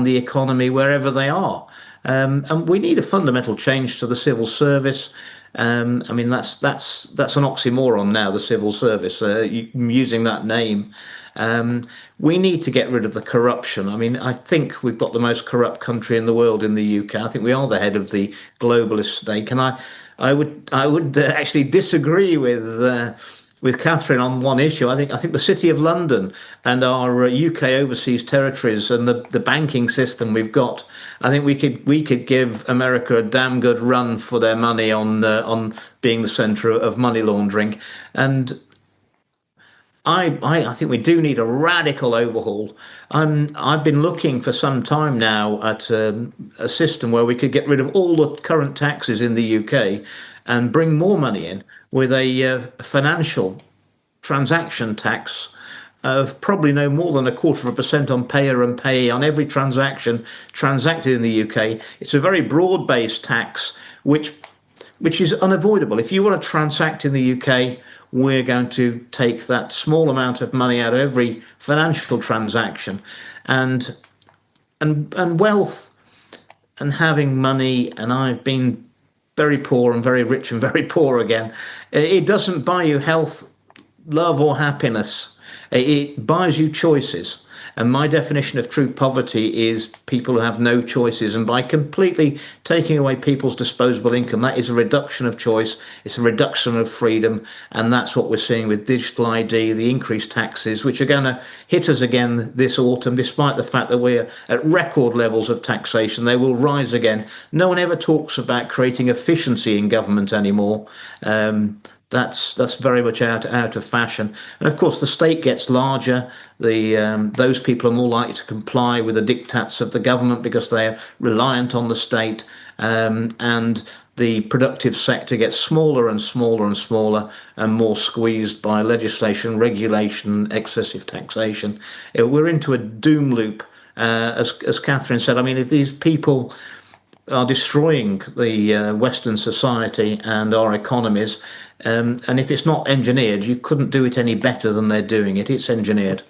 the economy wherever they are. And we need a fundamental change to the civil service. I mean, that's an oxymoron now, the civil service, using that name. We need to get rid of the corruption. I mean, I think we've got the most corrupt country in the world in the UK. I think we are the head of the globalist snake. And I would actually disagree with Catherine on one issue. I think the City of London and our UK overseas territories and the banking system we've got, I think we could give America a damn good run for their money on being the centre of money laundering. And I think we do need a radical overhaul. I've been looking for some time now at a system where we could get rid of all the current taxes in the UK and bring more money in with a financial transaction tax of probably no more than 0.25% on payer and payee on every transaction transacted in the UK. It's a very broad-based tax, which is unavoidable. If you want to transact in the UK, we're going to take that small amount of money out of every financial transaction, and wealth and having money. And I've been very poor and very rich and very poor again. It doesn't buy you health, love, or happiness. It buys you choices. And my definition of true poverty is people who have no choices. And by completely taking away people's disposable income, that is a reduction of choice. It's a reduction of freedom. And that's what we're seeing with digital ID, the increased taxes, which are going to hit us again this autumn, despite the fact that we're at record levels of taxation. They will rise again. No one ever talks about creating efficiency in government anymore. That's very much out of fashion. And of course, the state gets larger. Those people are more likely to comply with the diktats of the government because they are reliant on the state. And the productive sector gets smaller and smaller and smaller and more squeezed by legislation, regulation, excessive taxation. We're into a doom loop, as Catherine said. I mean, if these people are destroying the Western society and our economies. And if it's not engineered, you couldn't do it any better than they're doing it. It's engineered.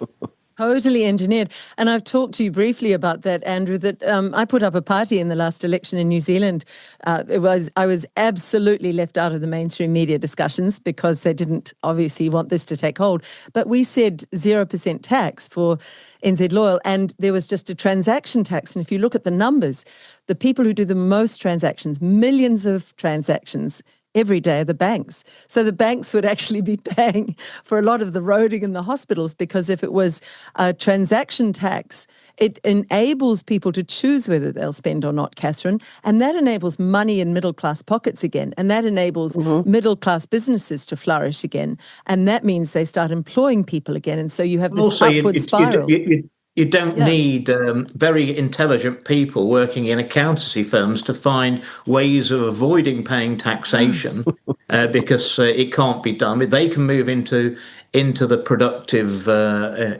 Totally engineered. And I've talked to you briefly about that, Andrew, that I put up a party in the last election in New Zealand. I was absolutely left out of the mainstream media discussions because they didn't obviously want this to take hold. But we said 0% tax for NZ Loyal, and there was just a transaction tax. And if you look at the numbers, the people who do the most transactions, millions of transactions every day, are the banks. So the banks would actually be paying for a lot of the roading in the hospitals, because if it was a transaction tax, it enables people to choose whether they'll spend or not, Catherine, and that enables money in middle-class pockets again, and that enables middle-class businesses to flourish again, and that means they start employing people again, and so you have this Also, upward spiral. you don't need very intelligent people working in accountancy firms to find ways of avoiding paying taxation because it can't be done. They can move into the productive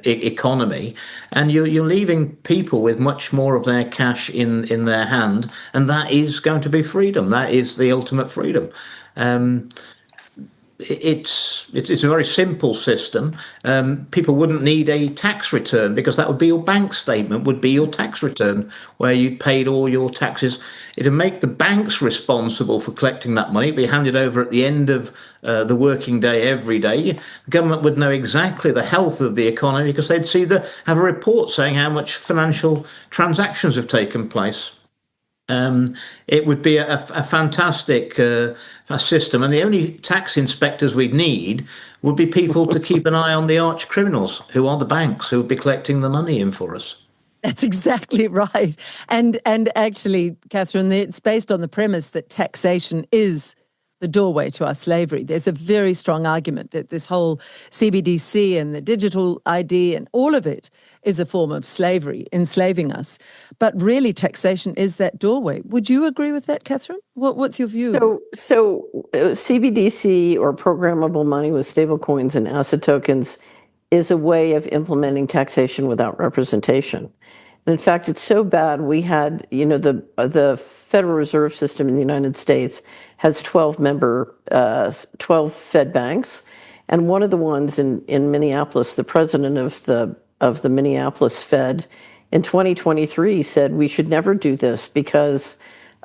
economy, and you're leaving people with much more of their cash in their hand, and that is going to be freedom. That is the ultimate freedom. It's a very simple system. People wouldn't need a tax return because that would be your bank statement, would be your tax return where you paid all your taxes. It'd make the banks responsible for collecting that money. It'd be handed over at the end of the working day every day. The government would know exactly the health of the economy because they'd have a report saying how much financial transactions have taken place. It would be a fantastic system, and the only tax inspectors we'd need would be people to keep an eye on the arch criminals, who are the banks, who would be collecting the money in for us. That's exactly right. And actually, Catherine, it's based on the premise that taxation is the doorway to our slavery. There's a very strong argument that this whole CBDC and the digital ID and all of it is a form of slavery, enslaving us. But really, taxation is that doorway. Would you agree with that, Catherine? What's your view? So CBDC, or programmable money with stablecoins and asset tokens, is a way of implementing taxation without representation. And in fact, it's so bad. We had, the Federal Reserve System in the United States has 12 Fed banks, and one of the ones in Minneapolis, the president of the Minneapolis Fed in 2023 said we should never do this because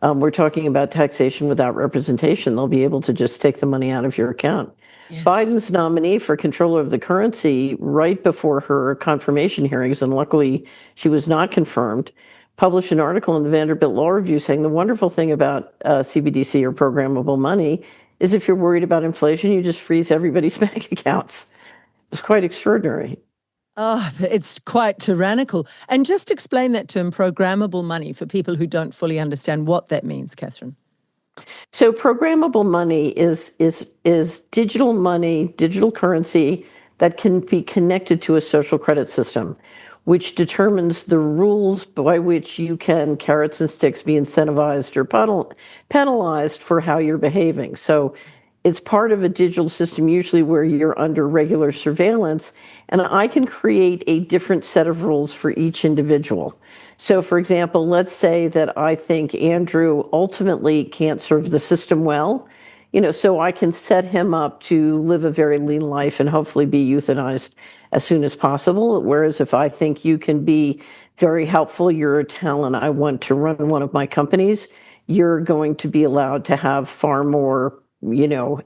we're talking about taxation without representation. They'll be able to just take the money out of your account. Yes. Biden's nominee for controller of the currency, right before her confirmation hearings, and luckily she was not confirmed, published an article in the Vanderbilt Law Review saying the wonderful thing about CBDC, or programmable money, is if you're worried about inflation, you just freeze everybody's bank accounts. It was quite extraordinary. Oh, it's quite tyrannical. And just explain that term, programmable money, for people who don't fully understand what that means, Catherine. So programmable money is digital money, digital currency that can be connected to a social credit system, which determines the rules by which you can, carrots and sticks, be incentivized or penalized for how you're behaving. So it's part of a digital system, usually where you're under regular surveillance, and I can create a different set of rules for each individual. So, for example, let's say that I think Andrew ultimately can't serve the system well, so I can set him up to live a very lean life and hopefully be euthanized as soon as possible. Whereas if I think you can be very helpful, you're a talent, I want to run one of my companies, you're going to be allowed to have far more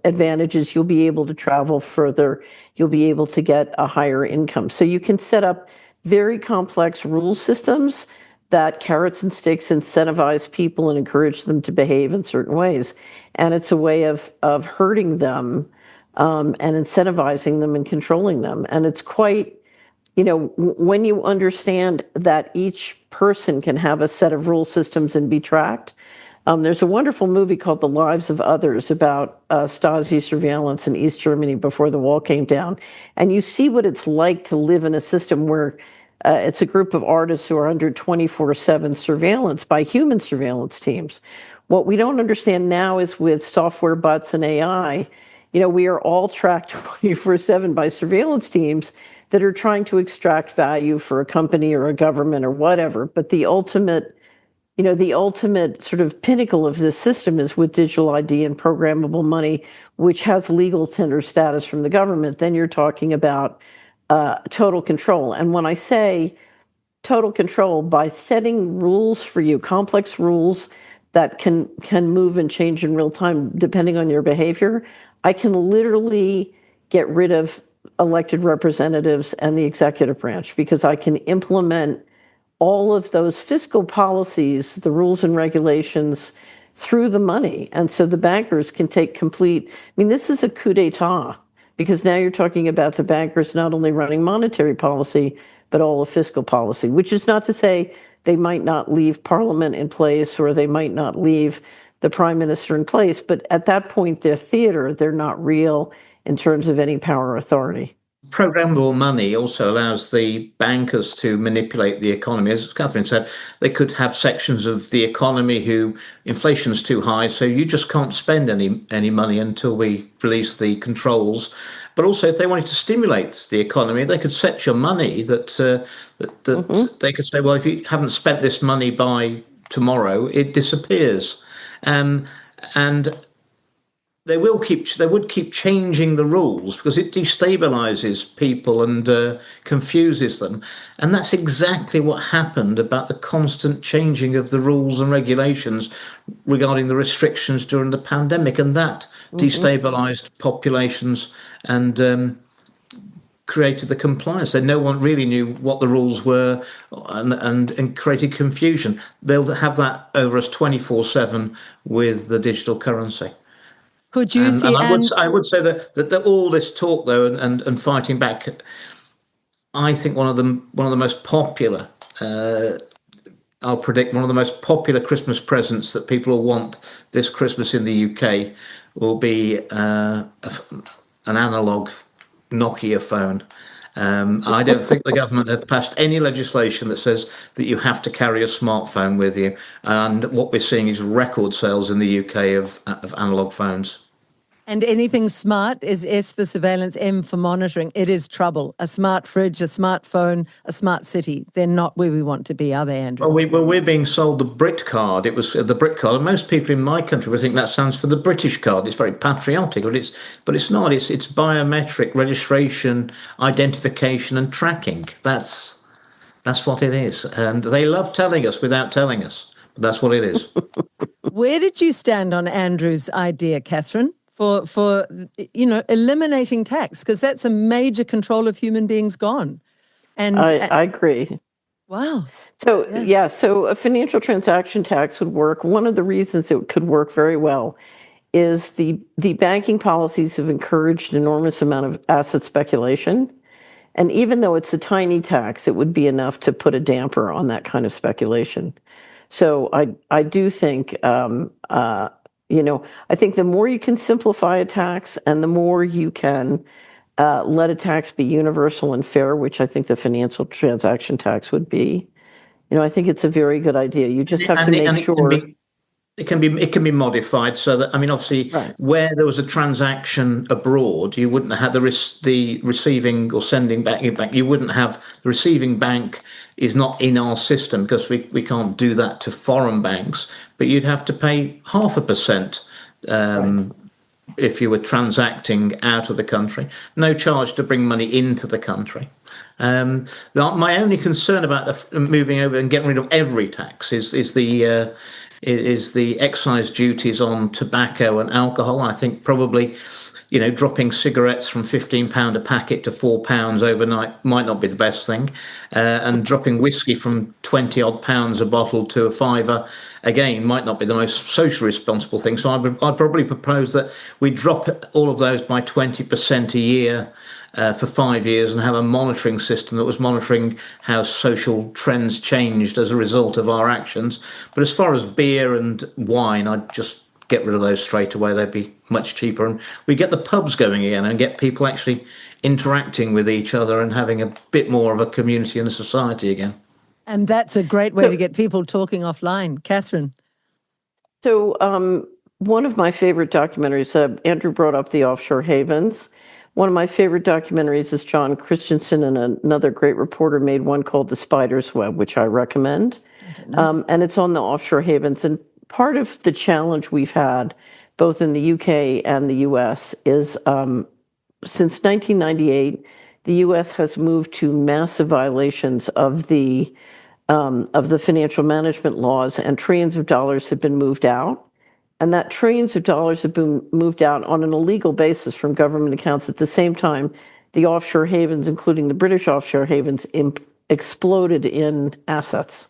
advantages. You'll be able to travel further. You'll be able to get a higher income. So you can set up very complex rule systems that carrots and sticks incentivize people and encourage them to behave in certain ways. And it's a way of hurting them and incentivizing them and controlling them. And it's quite, when you understand that each person can have a set of rule systems and be tracked. There's a wonderful movie called The Lives of Others about Stasi surveillance in East Germany before the wall came down. And you see what it's like to live in a system where it's a group of artists who are under 24/7 surveillance by human surveillance teams. What we don't understand now is with software, bots, and AI, we are all tracked 24/7 by surveillance teams that are trying to extract value for a company or a government or whatever. But the ultimate the ultimate sort of pinnacle of this system is with digital ID and programmable money, which has legal tender status from the government. Then you're talking about total control. And when I say total control, by setting rules for you, complex rules that can move and change in real time depending on your behavior, I can literally get rid of elected representatives and the executive branch because I can implement all of those fiscal policies, the rules and regulations through the money. And so the bankers can take complete, this is a coup d'etat because now you're talking about the bankers not only running monetary policy, but all of fiscal policy, which is not to say they might not leave Parliament in place or they might not leave the Prime Minister in place. But at that point, they're theater, they're not real in terms of any power or authority. Programmable money also allows the bankers to manipulate the economy. As Catherine said, they could have sections of the economy who inflation's too high, so you just can't spend any money until we release the controls. But also, if they wanted to stimulate the economy, they could set your money that they could say, well, if you haven't spent this money by tomorrow, it disappears. And they would keep changing the rules because it destabilizes people and confuses them. And that's exactly what happened about the constant changing of the rules and regulations regarding the restrictions during the pandemic. And that destabilized populations and created the compliance. So no one really knew what the rules were and created confusion. They'll have that over us 24/7 with the digital currency. Could you see? I would say that all this talk though and fighting back, I think one of the most popular, I'll predict one of the most popular Christmas presents that people will want this Christmas in the UK will be an analog Nokia phone. I don't think the government have passed any legislation that says that you have to carry a smartphone with you. And what we're seeing is record sales in the UK of analog phones. And anything smart is S for surveillance, M for monitoring. It is trouble. A smart fridge, a smartphone, a smart city. They're not where we want to be, are they, Andrew? Well, we're being sold the Brit card. It was the Brit card. And most people in my country would think that stands for the British card. It's very patriotic, but it's not. It's biometric registration, identification, and tracking. That's what it is. And they love telling us without telling us. But that's what it is. Where did you stand on Andrew's idea, Catherine, for eliminating tax? Because that's a major control of human beings gone. And I agree. Wow. So so a financial transaction tax would work. One of the reasons it could work very well is the banking policies have encouraged an enormous amount of asset speculation. And even though it's a tiny tax, it would be enough to put a damper on that kind of speculation. So I do think, I think the more you can simplify a tax and the more you can let a tax be universal and fair, which I think the financial transaction tax would be, I think it's a very good idea. You just have to make sure. It can be modified so that, obviously, right, where there was a transaction abroad, you wouldn't have the receiving or sending back. You wouldn't have the receiving bank is not in our system because we can't do that to foreign banks. But you'd have to pay 0.5%. Right. If you were transacting out of the country, no charge to bring money into the country. My only concern about moving over and getting rid of every tax is the excise duties on tobacco and alcohol. I think probably, dropping cigarettes from £15 a packet to £4 overnight might not be the best thing. And dropping whiskey from 20 odd pounds a bottle to a £5 again might not be the most socially responsible thing. So I'd probably propose that we drop all of those by 20% a year for 5 years and have a monitoring system that was monitoring how social trends changed as a result of our actions. But as far as beer and wine, I'd just get rid of those straight away. They'd be much cheaper. And we get the pubs going again and get people actually interacting with each other and having a bit more of a community and a society again. And that's a great way to get people talking offline. Catherine. So one of my favorite documentaries, Andrew brought up the offshore havens, One of my favorite documentaries is John Christensen, and another great reporter made one called The Spider's Web, which I recommend. And it's on the offshore havens. And part of the challenge we've had, both in the UK and the US, is since 1998, the US has moved to massive violations of the financial management laws, and trillions of dollars have been moved out. And that trillions of dollars have been moved out on an illegal basis from government accounts. At the same time, the offshore havens, including the British offshore havens, exploded in assets.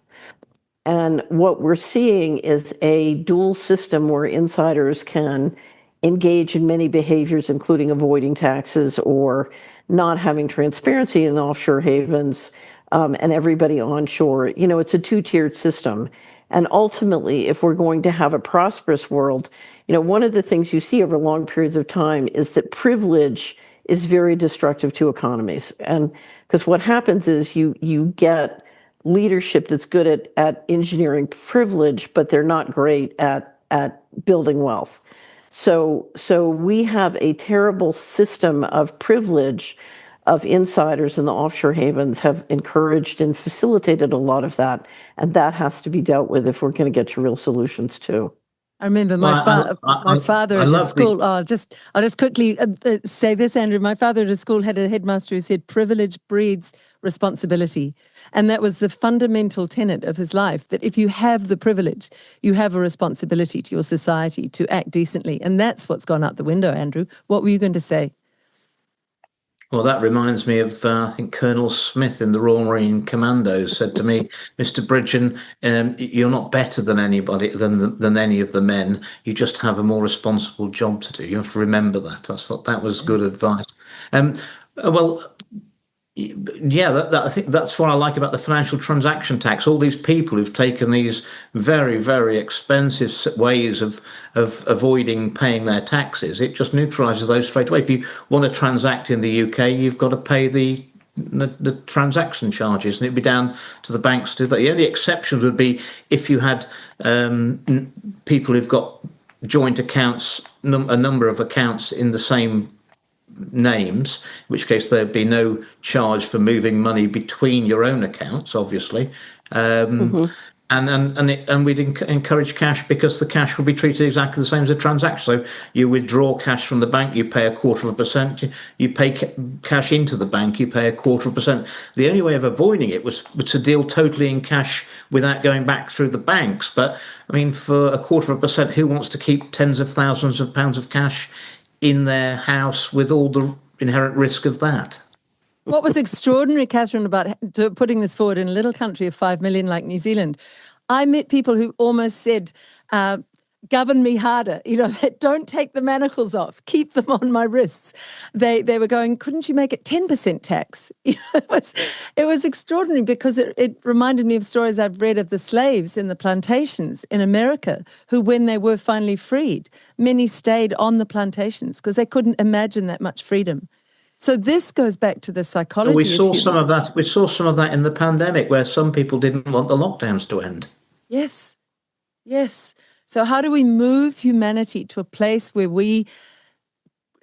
And what we're seeing is a dual system where insiders can engage in many behaviors, including avoiding taxes or not having transparency in offshore havens, and everybody onshore. It's a two-tiered system. And ultimately, if we're going to have a prosperous world, one of the things you see over long periods of time is that privilege is very destructive to economies. And because what happens is you get leadership that's good at engineering privilege, but they're not great at building wealth. So we have a terrible system of privilege of insiders, and the offshore havens have encouraged and facilitated a lot of that. And that has to be dealt with if we're going to get to real solutions too. I remember my father at a school. I'll just quickly say this, Andrew. My father at a school had a headmaster who said, "Privilege breeds responsibility," and that was the fundamental tenet of his life. That if you have the privilege, you have a responsibility to your society to act decently, and that's what's gone out the window. Andrew, what were you going to say? Well, that reminds me of, I think Colonel Smith in the Royal Marine Commandos said to me, "Mr. Bridgen, you're not better than anybody, than any of the men. You just have a more responsible job to do." You have to remember that. That was good advice. Well, yeah, I think that's what I like about the financial transaction tax. All these people who've taken these very, very expensive ways of avoiding paying their taxes, it just neutralises those straight away. If you want to transact in the UK, you've got to pay the transaction charges, and it'd be down to the banks to do that. The only exceptions would be if you had people who've got joint accounts, a number of accounts in the same names, in which case there'd be no charge for moving money between your own accounts, obviously. And we'd encourage cash, because the cash will be treated exactly the same as a transaction. So you withdraw cash from the bank, you pay 1/4%. You pay cash into the bank, you pay 1/4%. The only way of avoiding it was to deal totally in cash without going back through the banks. But I mean, for 1/4%, who wants to keep tens of thousands of pounds of cash in their house with all the inherent risk of that? What was extraordinary, Catherine, about putting this forward in a little country of 5 million like New Zealand, I met people who almost said, govern me harder, don't take the manacles off, keep them on my wrists. They were going, couldn't you make it 10% tax? It was extraordinary, because it reminded me of stories I've read of the slaves in the plantations in America, who, when they were finally freed, many stayed on the plantations because they couldn't imagine that much freedom. So this goes back to the psychology. We saw some of that. We saw some of that in the pandemic, where some people didn't want the lockdowns to end. Yes. So how do we move humanity to a place where we,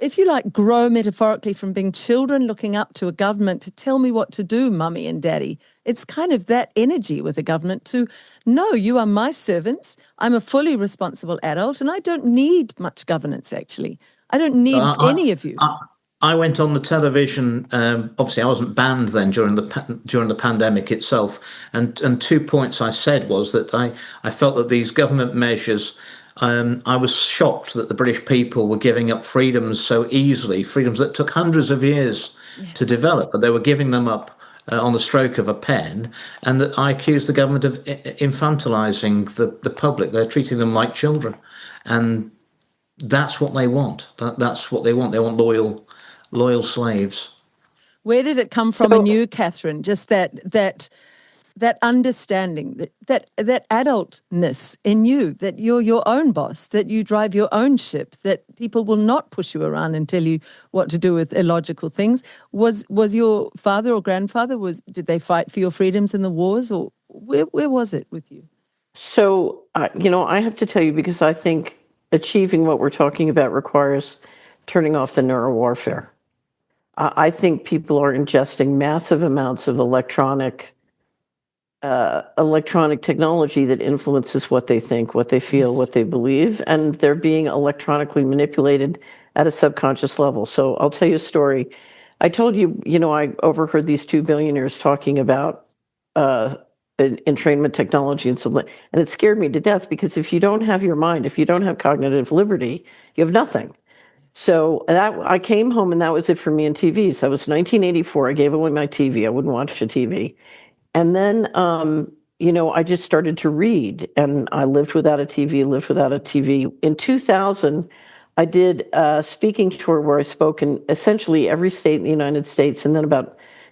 if you like, grow metaphorically from being children looking up to a government to tell me what to do, mummy and daddy? It's kind of that energy with a government to, no, you are my servants. I'm a fully responsible adult, and I don't need much governance, actually. I don't need any of you. I went on the television. Obviously, I wasn't banned then during the pandemic itself. And 2 points I said was that I felt that these government measures, I was shocked that the British people were giving up freedoms so easily, freedoms that took hundreds of years to develop, but they were giving them up on the stroke of a pen. And that I accused the government of infantilizing the public. They're treating them like children. And that's what they want. That's what they want. They want loyal slaves. Where did it come from in you, Catherine? Just that understanding, that adultness in you, that you're your own boss, that you drive your own ship, that people will not push you around and tell you what to do with illogical things. Was your father or grandfather, did they fight for your freedoms in the wars, or where was it with you? So, I have to tell you, because I think achieving what we're talking about requires turning off the neurowarfare. I think people are ingesting massive amounts of electronic technology that influences what they think, what they feel, Yes. what they believe, and they're being electronically manipulated at a subconscious level. So I'll tell you a story. I told you, I overheard these two billionaires talking about entrainment technology and it scared me to death, because if you don't have your mind, if you don't have cognitive liberty, you have nothing. So that I came home and that was it for me in TVs. That was 1984. I gave away my TV. I wouldn't watch a TV. And then, I just started to read, and I lived without a TV, lived without a TV. In 2000, I did a speaking tour where I spoke in essentially every state in the United States, and then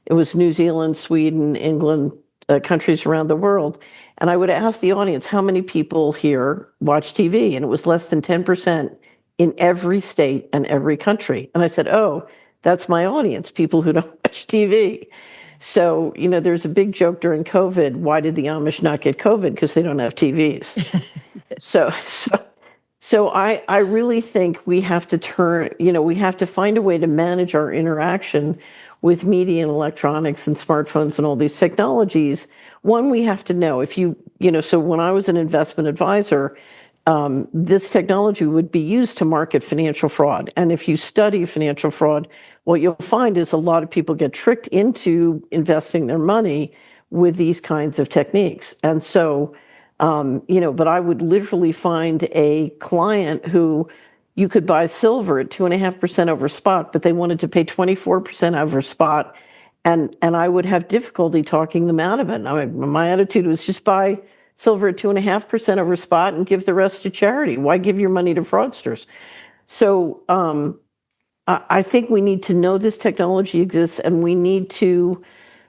it was New Zealand, Sweden, England, countries around the world. And I would ask the audience, how many people here watch TV? And it was less than 10% in every state and every country. And I said, oh, that's my audience, people who don't watch TV. So, there's a big joke during COVID. Why did the Amish not get COVID? Because they don't have TVs. So I really think we have to we have to find a way to manage our interaction with media and electronics and smartphones and all these technologies. One, we have to know so when I was an investment advisor, this technology would be used to market financial fraud. And if you study financial fraud, what you'll find is a lot of people get tricked into investing their money with these kinds of techniques. And so, but I would literally find a client who you could buy silver at 2.5% over spot, but they wanted to pay 24% over spot. And I would have difficulty talking them out of it. My attitude was just buy silver at 2.5% over spot and give the rest to charity. Why give your money to fraudsters? So I think we need to know this technology exists, and we need to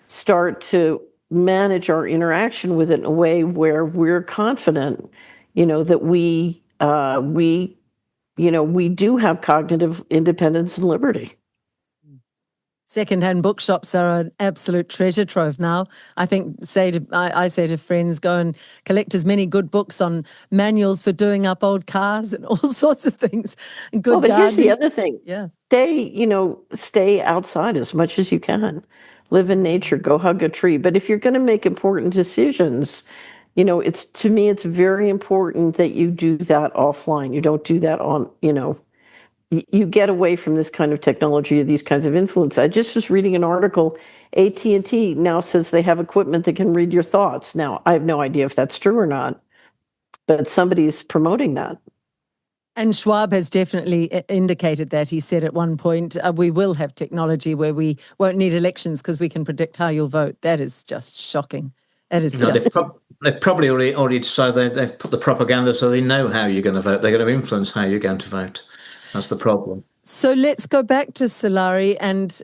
start to manage our interaction with it in a way where we're confident, that we do have cognitive independence and liberty. Secondhand bookshops are an absolute treasure trove now. I think I say to friends, go and collect as many good books on manuals for doing up old cars and all sorts of things. Good But here's the gardening. other thing. Yeah. Stay outside as much as you can. Live in nature, go hug a tree. But if you're going to make important decisions, to me, it's very important that you do that offline. You don't do that on, you get away from this kind of technology or these kinds of influence. I just was reading an article. AT&T now says they have equipment that can read your thoughts. Now, I have no idea if that's true or not, but somebody's promoting that. And Schwab has definitely indicated that. He said at one point, we will have technology where we won't need elections because we can predict how you'll vote. That is just shocking. That is just... They've probably already decided they've put the propaganda so they know how you're going to vote. They're going to influence how you're going to vote. That's the problem. So let's go back to Solari. And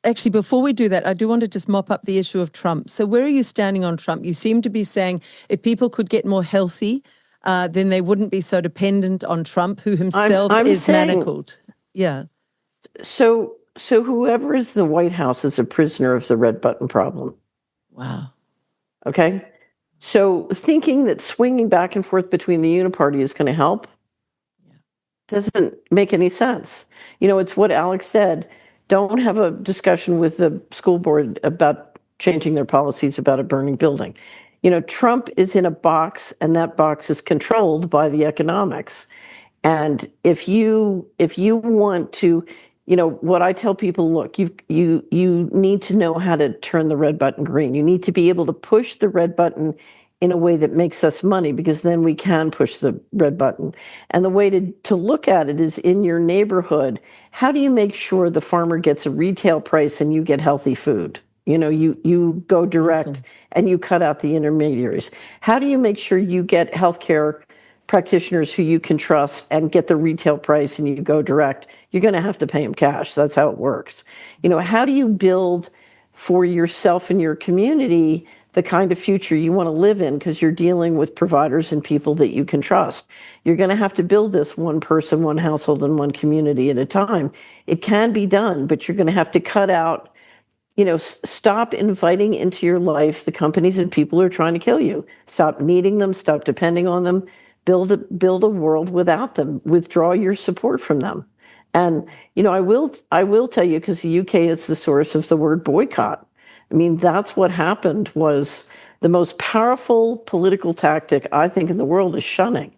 actually, before we do that, I do want to just mop up the issue of Trump. So where are you standing on Trump? You seem to be saying if people could get more healthy, then they wouldn't be so dependent on Trump, who himself is manacled. Yeah. So whoever is the White House is a prisoner of the red button problem. Wow. Okay. So thinking that swinging back and forth between the uniparty is going to help doesn't make any sense. It's what Alex said. Don't have a discussion with the school board about changing their policies about a burning building. Trump is in a box, and that box is controlled by the economics. And if you want to, what I tell people, look, you need to know how to turn the red button green. You need to be able to push the red button in a way that makes us money, because then we can push the red button. And the way to look at it is in your neighborhood. How do you make sure the farmer gets a retail price and you get healthy food? You go direct and you cut out the intermediaries. How do you make sure you get healthcare practitioners who you can trust and get the retail price and you go direct? You're going to have to pay them cash. That's how it works. How do you build for yourself and your community the kind of future you want to live in, because you're dealing with providers and people that you can trust? You're going to have to build this one person, one household, and one community at a time. It can be done, but you're going to have to cut out, stop inviting into your life the companies and people who are trying to kill you. Stop needing them, stop depending on them, build a world without them, withdraw your support from them. And I will tell you, because the UK is the source of the word boycott. I mean, that's what happened. Was the most powerful political tactic, I think, in the world is shunning.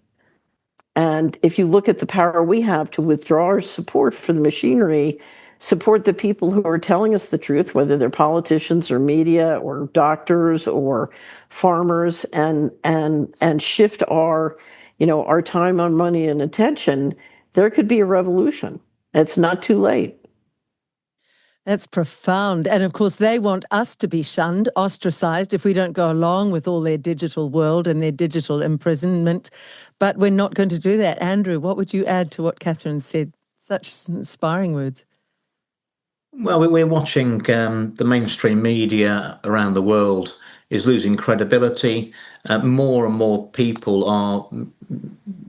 And if you look at the power we have to withdraw our support for the machinery, support the people who are telling us the truth, whether they're politicians or media or doctors or farmers, and shift our, our time, on money, and attention, there could be a revolution. It's not too late. That's profound. And of course, they want us to be shunned, ostracized, if we don't go along with all their digital world and their digital imprisonment. But we're not going to do that. Andrew, what would you add to what Catherine said? Such inspiring words. Well, we're watching the mainstream media around the world is losing credibility. More and more people are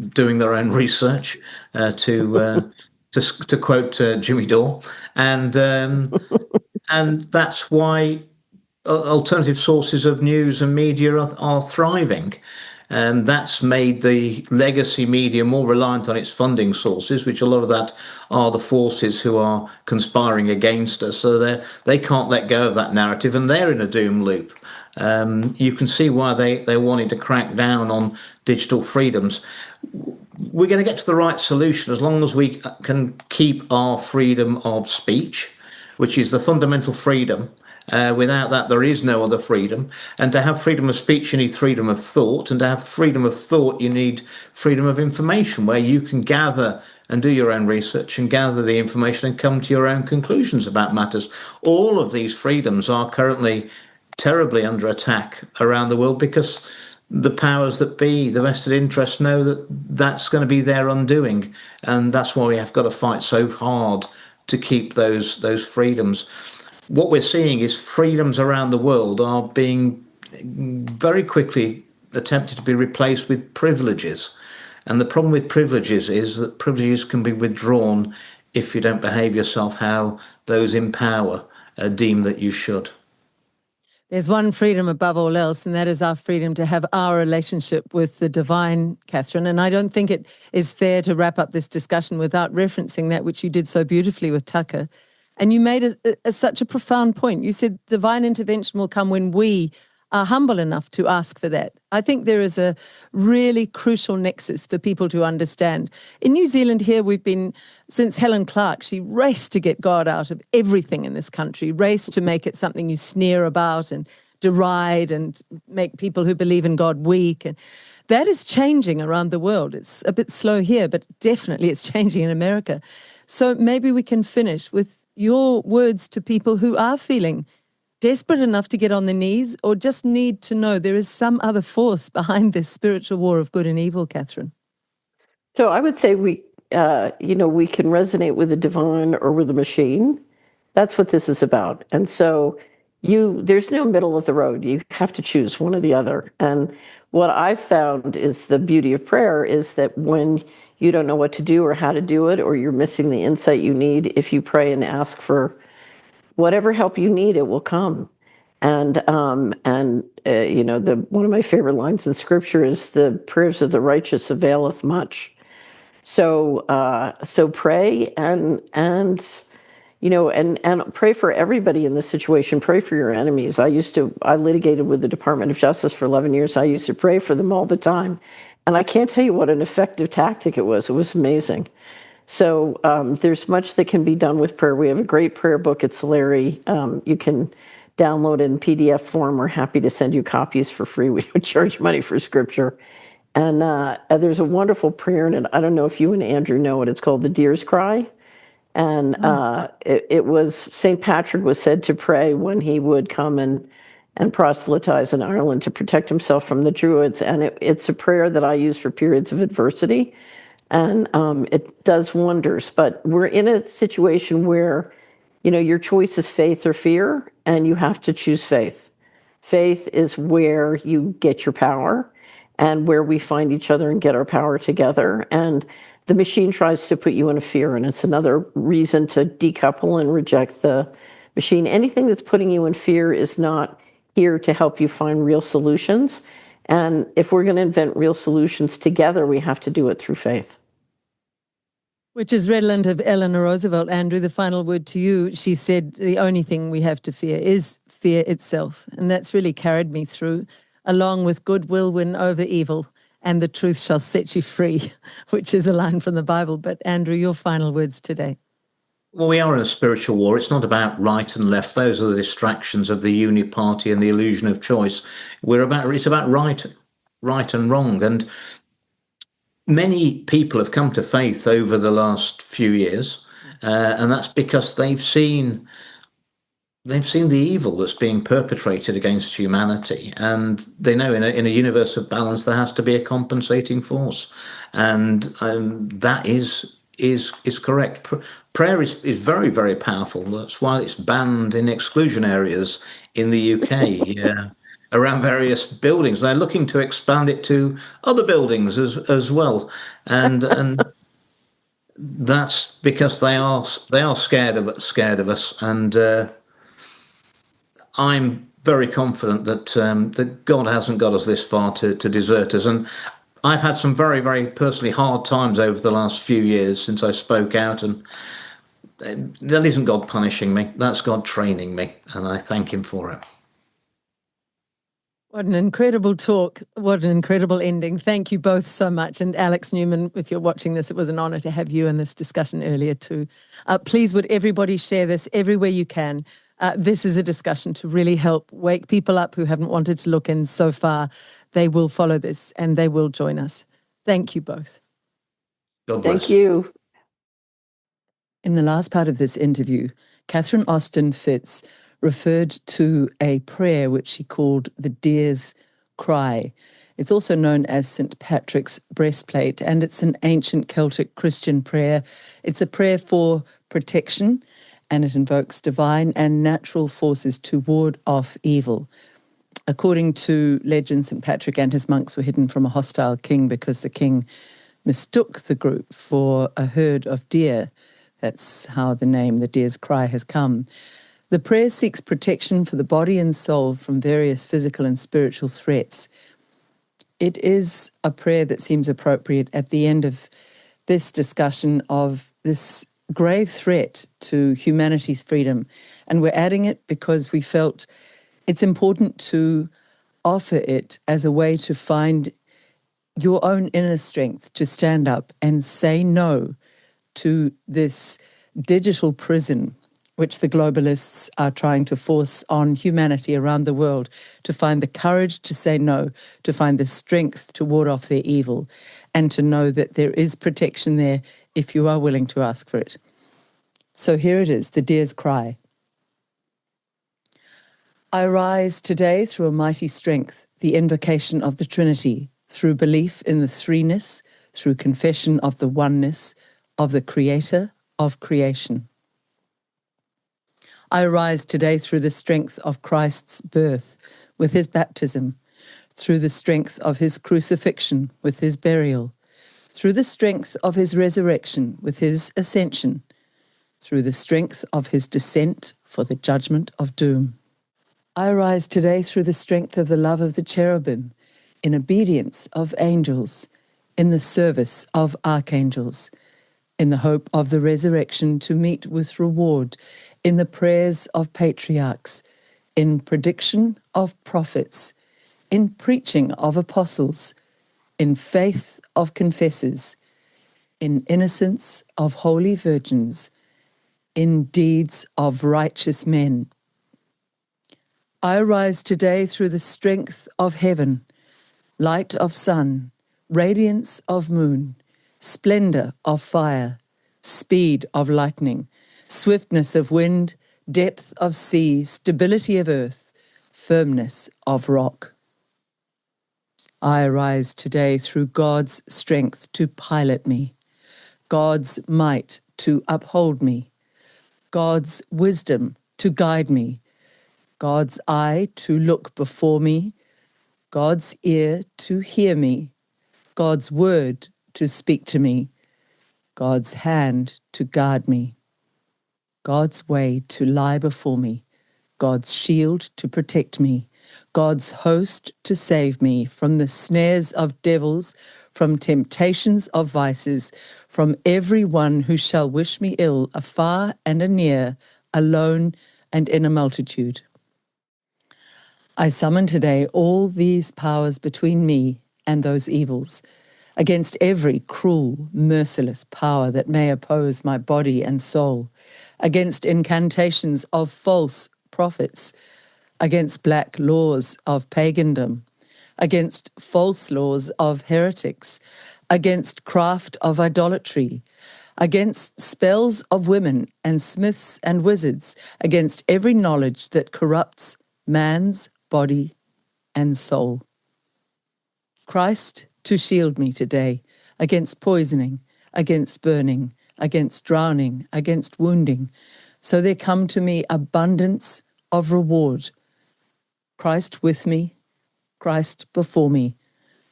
doing their own research, to quote Jimmy Dore, and that's why alternative sources of news and media are thriving. And that's made the legacy media more reliant on its funding sources, which a lot of that are the forces who are conspiring against us. So they can't let go of that narrative, and they're in a doom loop. You can see why they wanted to crack down on digital freedoms. We're going to get to the right solution as long as we can keep our freedom of speech, which is the fundamental freedom. Without that, there is no other freedom. And to have freedom of speech, you need freedom of thought. And to have freedom of thought, you need freedom of information, where you can gather and do your own research and gather the information and come to your own conclusions about matters. All of these freedoms are currently terribly under attack around the world, because the powers that be, the vested interests, know that that's going to be their undoing. And that's why we have got to fight so hard to keep those freedoms. What we're seeing is freedoms around the world are being very quickly attempted to be replaced with privileges. And the problem with privileges is that privileges can be withdrawn if you don't behave yourself how those in power deem that you should. There's one freedom above all else, and that is our freedom to have our relationship with the divine, Catherine. And I don't think it is fair to wrap up this discussion without referencing that, which you did so beautifully with Tucker. And you made such a profound point. You said divine intervention will come when we are humble enough to ask for that. I think there is a really crucial nexus for people to understand. In New Zealand here, we've been, since Helen Clark, she raced to get God out of everything in this country, raced to make it something you sneer about and deride and make people who believe in God weak. And that is changing around the world. It's a bit slow here, but definitely it's changing in America. So maybe we can finish with your words to people who are feeling desperate enough to get on their knees, or just need to know there is some other force behind this spiritual war of good and evil, Catherine. So I would say we can resonate with the divine or with the machine. That's what this is about. And so there's no middle of the road. You have to choose one or the other. And what I've found is the beauty of prayer is that when you don't know what to do or how to do it, or you're missing the insight you need, if you pray and ask for whatever help you need, it will come. And one of my favorite lines in Scripture is, "The prayers of the righteous availeth much." So pray and pray for everybody in this situation. Pray for your enemies. I litigated with the Department of Justice for 11 years. I used to pray for them all the time. And I can't tell you what an effective tactic it was. It was amazing. So there's much that can be done with prayer. We have a great prayer book at Solari. You can download it in PDF form. We're happy to send you copies for free. We don't charge money for Scripture. And there's a wonderful prayer in it. I don't know if you and Andrew know it. It's called the Deer's Cry. And it was, St. Patrick was said to pray when he would come and proselytize in Ireland to protect himself from the Druids. And it's a prayer that I use for periods of adversity. And it does wonders. But we're in a situation where, your choice is faith or fear, and you have to choose faith. Faith is where you get your power and where we find each other and get our power together. And the machine tries to put you in a fear, and it's another reason to decouple and reject the machine. Anything that's putting you in fear is not here to help you find real solutions. And if we're going to invent real solutions together, we have to do it through faith. Which is redolent of Eleanor Roosevelt. Andrew, the final word to you. She said the only thing we have to fear is fear itself. And that's really carried me through, along with good will win over evil and the truth shall set you free, which is a line from the Bible. But Andrew, your final words today. Well, we are in a spiritual war. It's not about right and left. Those are the distractions of the uni party and the illusion of choice. It's about right and wrong. And many people have come to faith over the last few years, and that's because they've seen the evil that's being perpetrated against humanity, and they know in a universe of balance there has to be a compensating force, and that is correct. Prayer is very, very powerful. That's why it's banned in exclusion areas in the UK. Around various buildings. They're looking to expand it to other buildings as well, and that's because they are scared of us. And I'm very confident that God hasn't got us this far to desert us. And I've had some very, very personally hard times over the last few years since I spoke out, and that isn't God punishing me. That's God training me, and I thank Him for it. What an incredible talk. What an incredible ending. Thank you both so much. And Alex Newman, if you're watching this, it was an honor to have you in this discussion earlier too. Please would everybody share this everywhere you can. This is a discussion to really help wake people up who haven't wanted to look in so far. They will follow this and they will join us. Thank you both. God bless. Thank you. In the last part of this interview, Catherine Austin Fitz referred to a prayer which she called the Deer's Cry. It's also known as St. Patrick's Breastplate, and it's an ancient Celtic Christian prayer. It's a prayer for protection, and it invokes divine and natural forces to ward off evil. According to legend, St. Patrick and his monks were hidden from a hostile king because the king mistook the group for a herd of deer. That's how the name, the Deer's Cry, has come. The prayer seeks protection for the body and soul from various physical and spiritual threats. It is a prayer that seems appropriate at the end of this discussion of this grave threat to humanity's freedom. And we're adding it because we felt it's important to offer it as a way to find your own inner strength to stand up and say no to this digital prison which the globalists are trying to force on humanity around the world, to find the courage to say no, to find the strength to ward off their evil, and to know that there is protection there if you are willing to ask for it. So here it is, the Deer's Cry. I rise today through a mighty strength, the invocation of the Trinity, through belief in the threeness, through confession of the oneness, of the Creator of creation. I rise today through the strength of Christ's birth, with his baptism, through the strength of his crucifixion, with his burial, through the strength of his resurrection, with his ascension, through the strength of his descent for the judgment of doom. I rise today through the strength of the love of the cherubim, in obedience of angels, in the service of archangels, in the hope of the resurrection to meet with reward, in the prayers of patriarchs, in prediction of prophets, in preaching of apostles, in faith of confessors, in innocence of holy virgins, in deeds of righteous men. I rise today through the strength of heaven, light of sun, radiance of moon, splendor of fire, speed of lightning, swiftness of wind, depth of sea, stability of earth, firmness of rock. I arise today through God's strength to pilot me, God's might to uphold me, God's wisdom to guide me, God's eye to look before me, God's ear to hear me, God's word to speak to me, God's hand to guard me, God's way to lie before me, God's shield to protect me, God's host to save me from the snares of devils, from temptations of vices, from every one who shall wish me ill, afar and anear, alone and in a multitude. I summon today all these powers between me and those evils, against every cruel, merciless power that may oppose my body and soul, against incantations of false prophets, against black laws of pagandom, against false laws of heretics, against craft of idolatry, against spells of women and smiths and wizards, against every knowledge that corrupts man's body and soul. Christ, to shield me today against poisoning, against burning, against drowning, against wounding, so there come to me abundance of reward. Christ with me, Christ before me,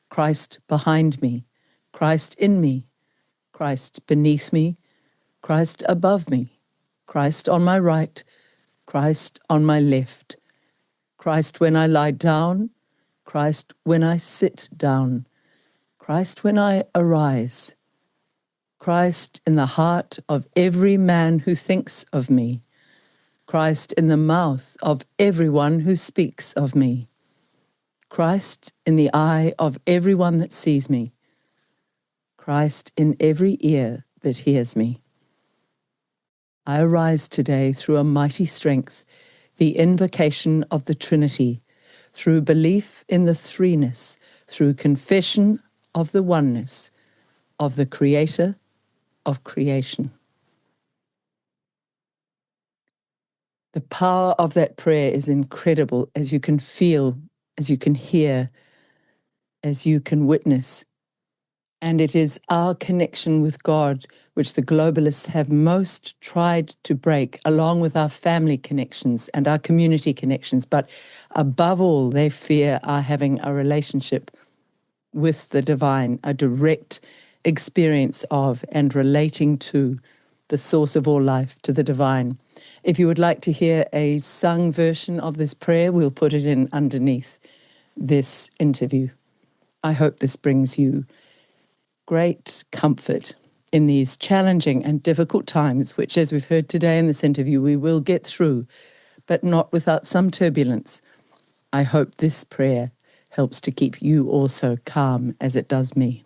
Christ behind me, Christ in me, Christ beneath me, Christ above me, Christ on my right, Christ on my left, Christ when I lie down, Christ when I sit down, Christ when I arise, Christ in the heart of every man who thinks of me, Christ in the mouth of everyone who speaks of me, Christ in the eye of everyone that sees me, Christ in every ear that hears me. I arise today through a mighty strength, the invocation of the Trinity, through belief in the threeness, through confession of the oneness, of the Creator of creation. The power of that prayer is incredible, as you can feel, as you can hear, as you can witness. And it is our connection with God which the globalists have most tried to break, along with our family connections and our community connections. But above all, they fear our having a relationship with the divine, a direct experience of and relating to the source of all life, to the divine. If you would like to hear a sung version of this prayer, we'll put it in underneath this interview. I hope this brings you great comfort in these challenging and difficult times, which, as we've heard today in this interview, we will get through, but not without some turbulence. I hope this prayer helps to keep you also calm as it does me.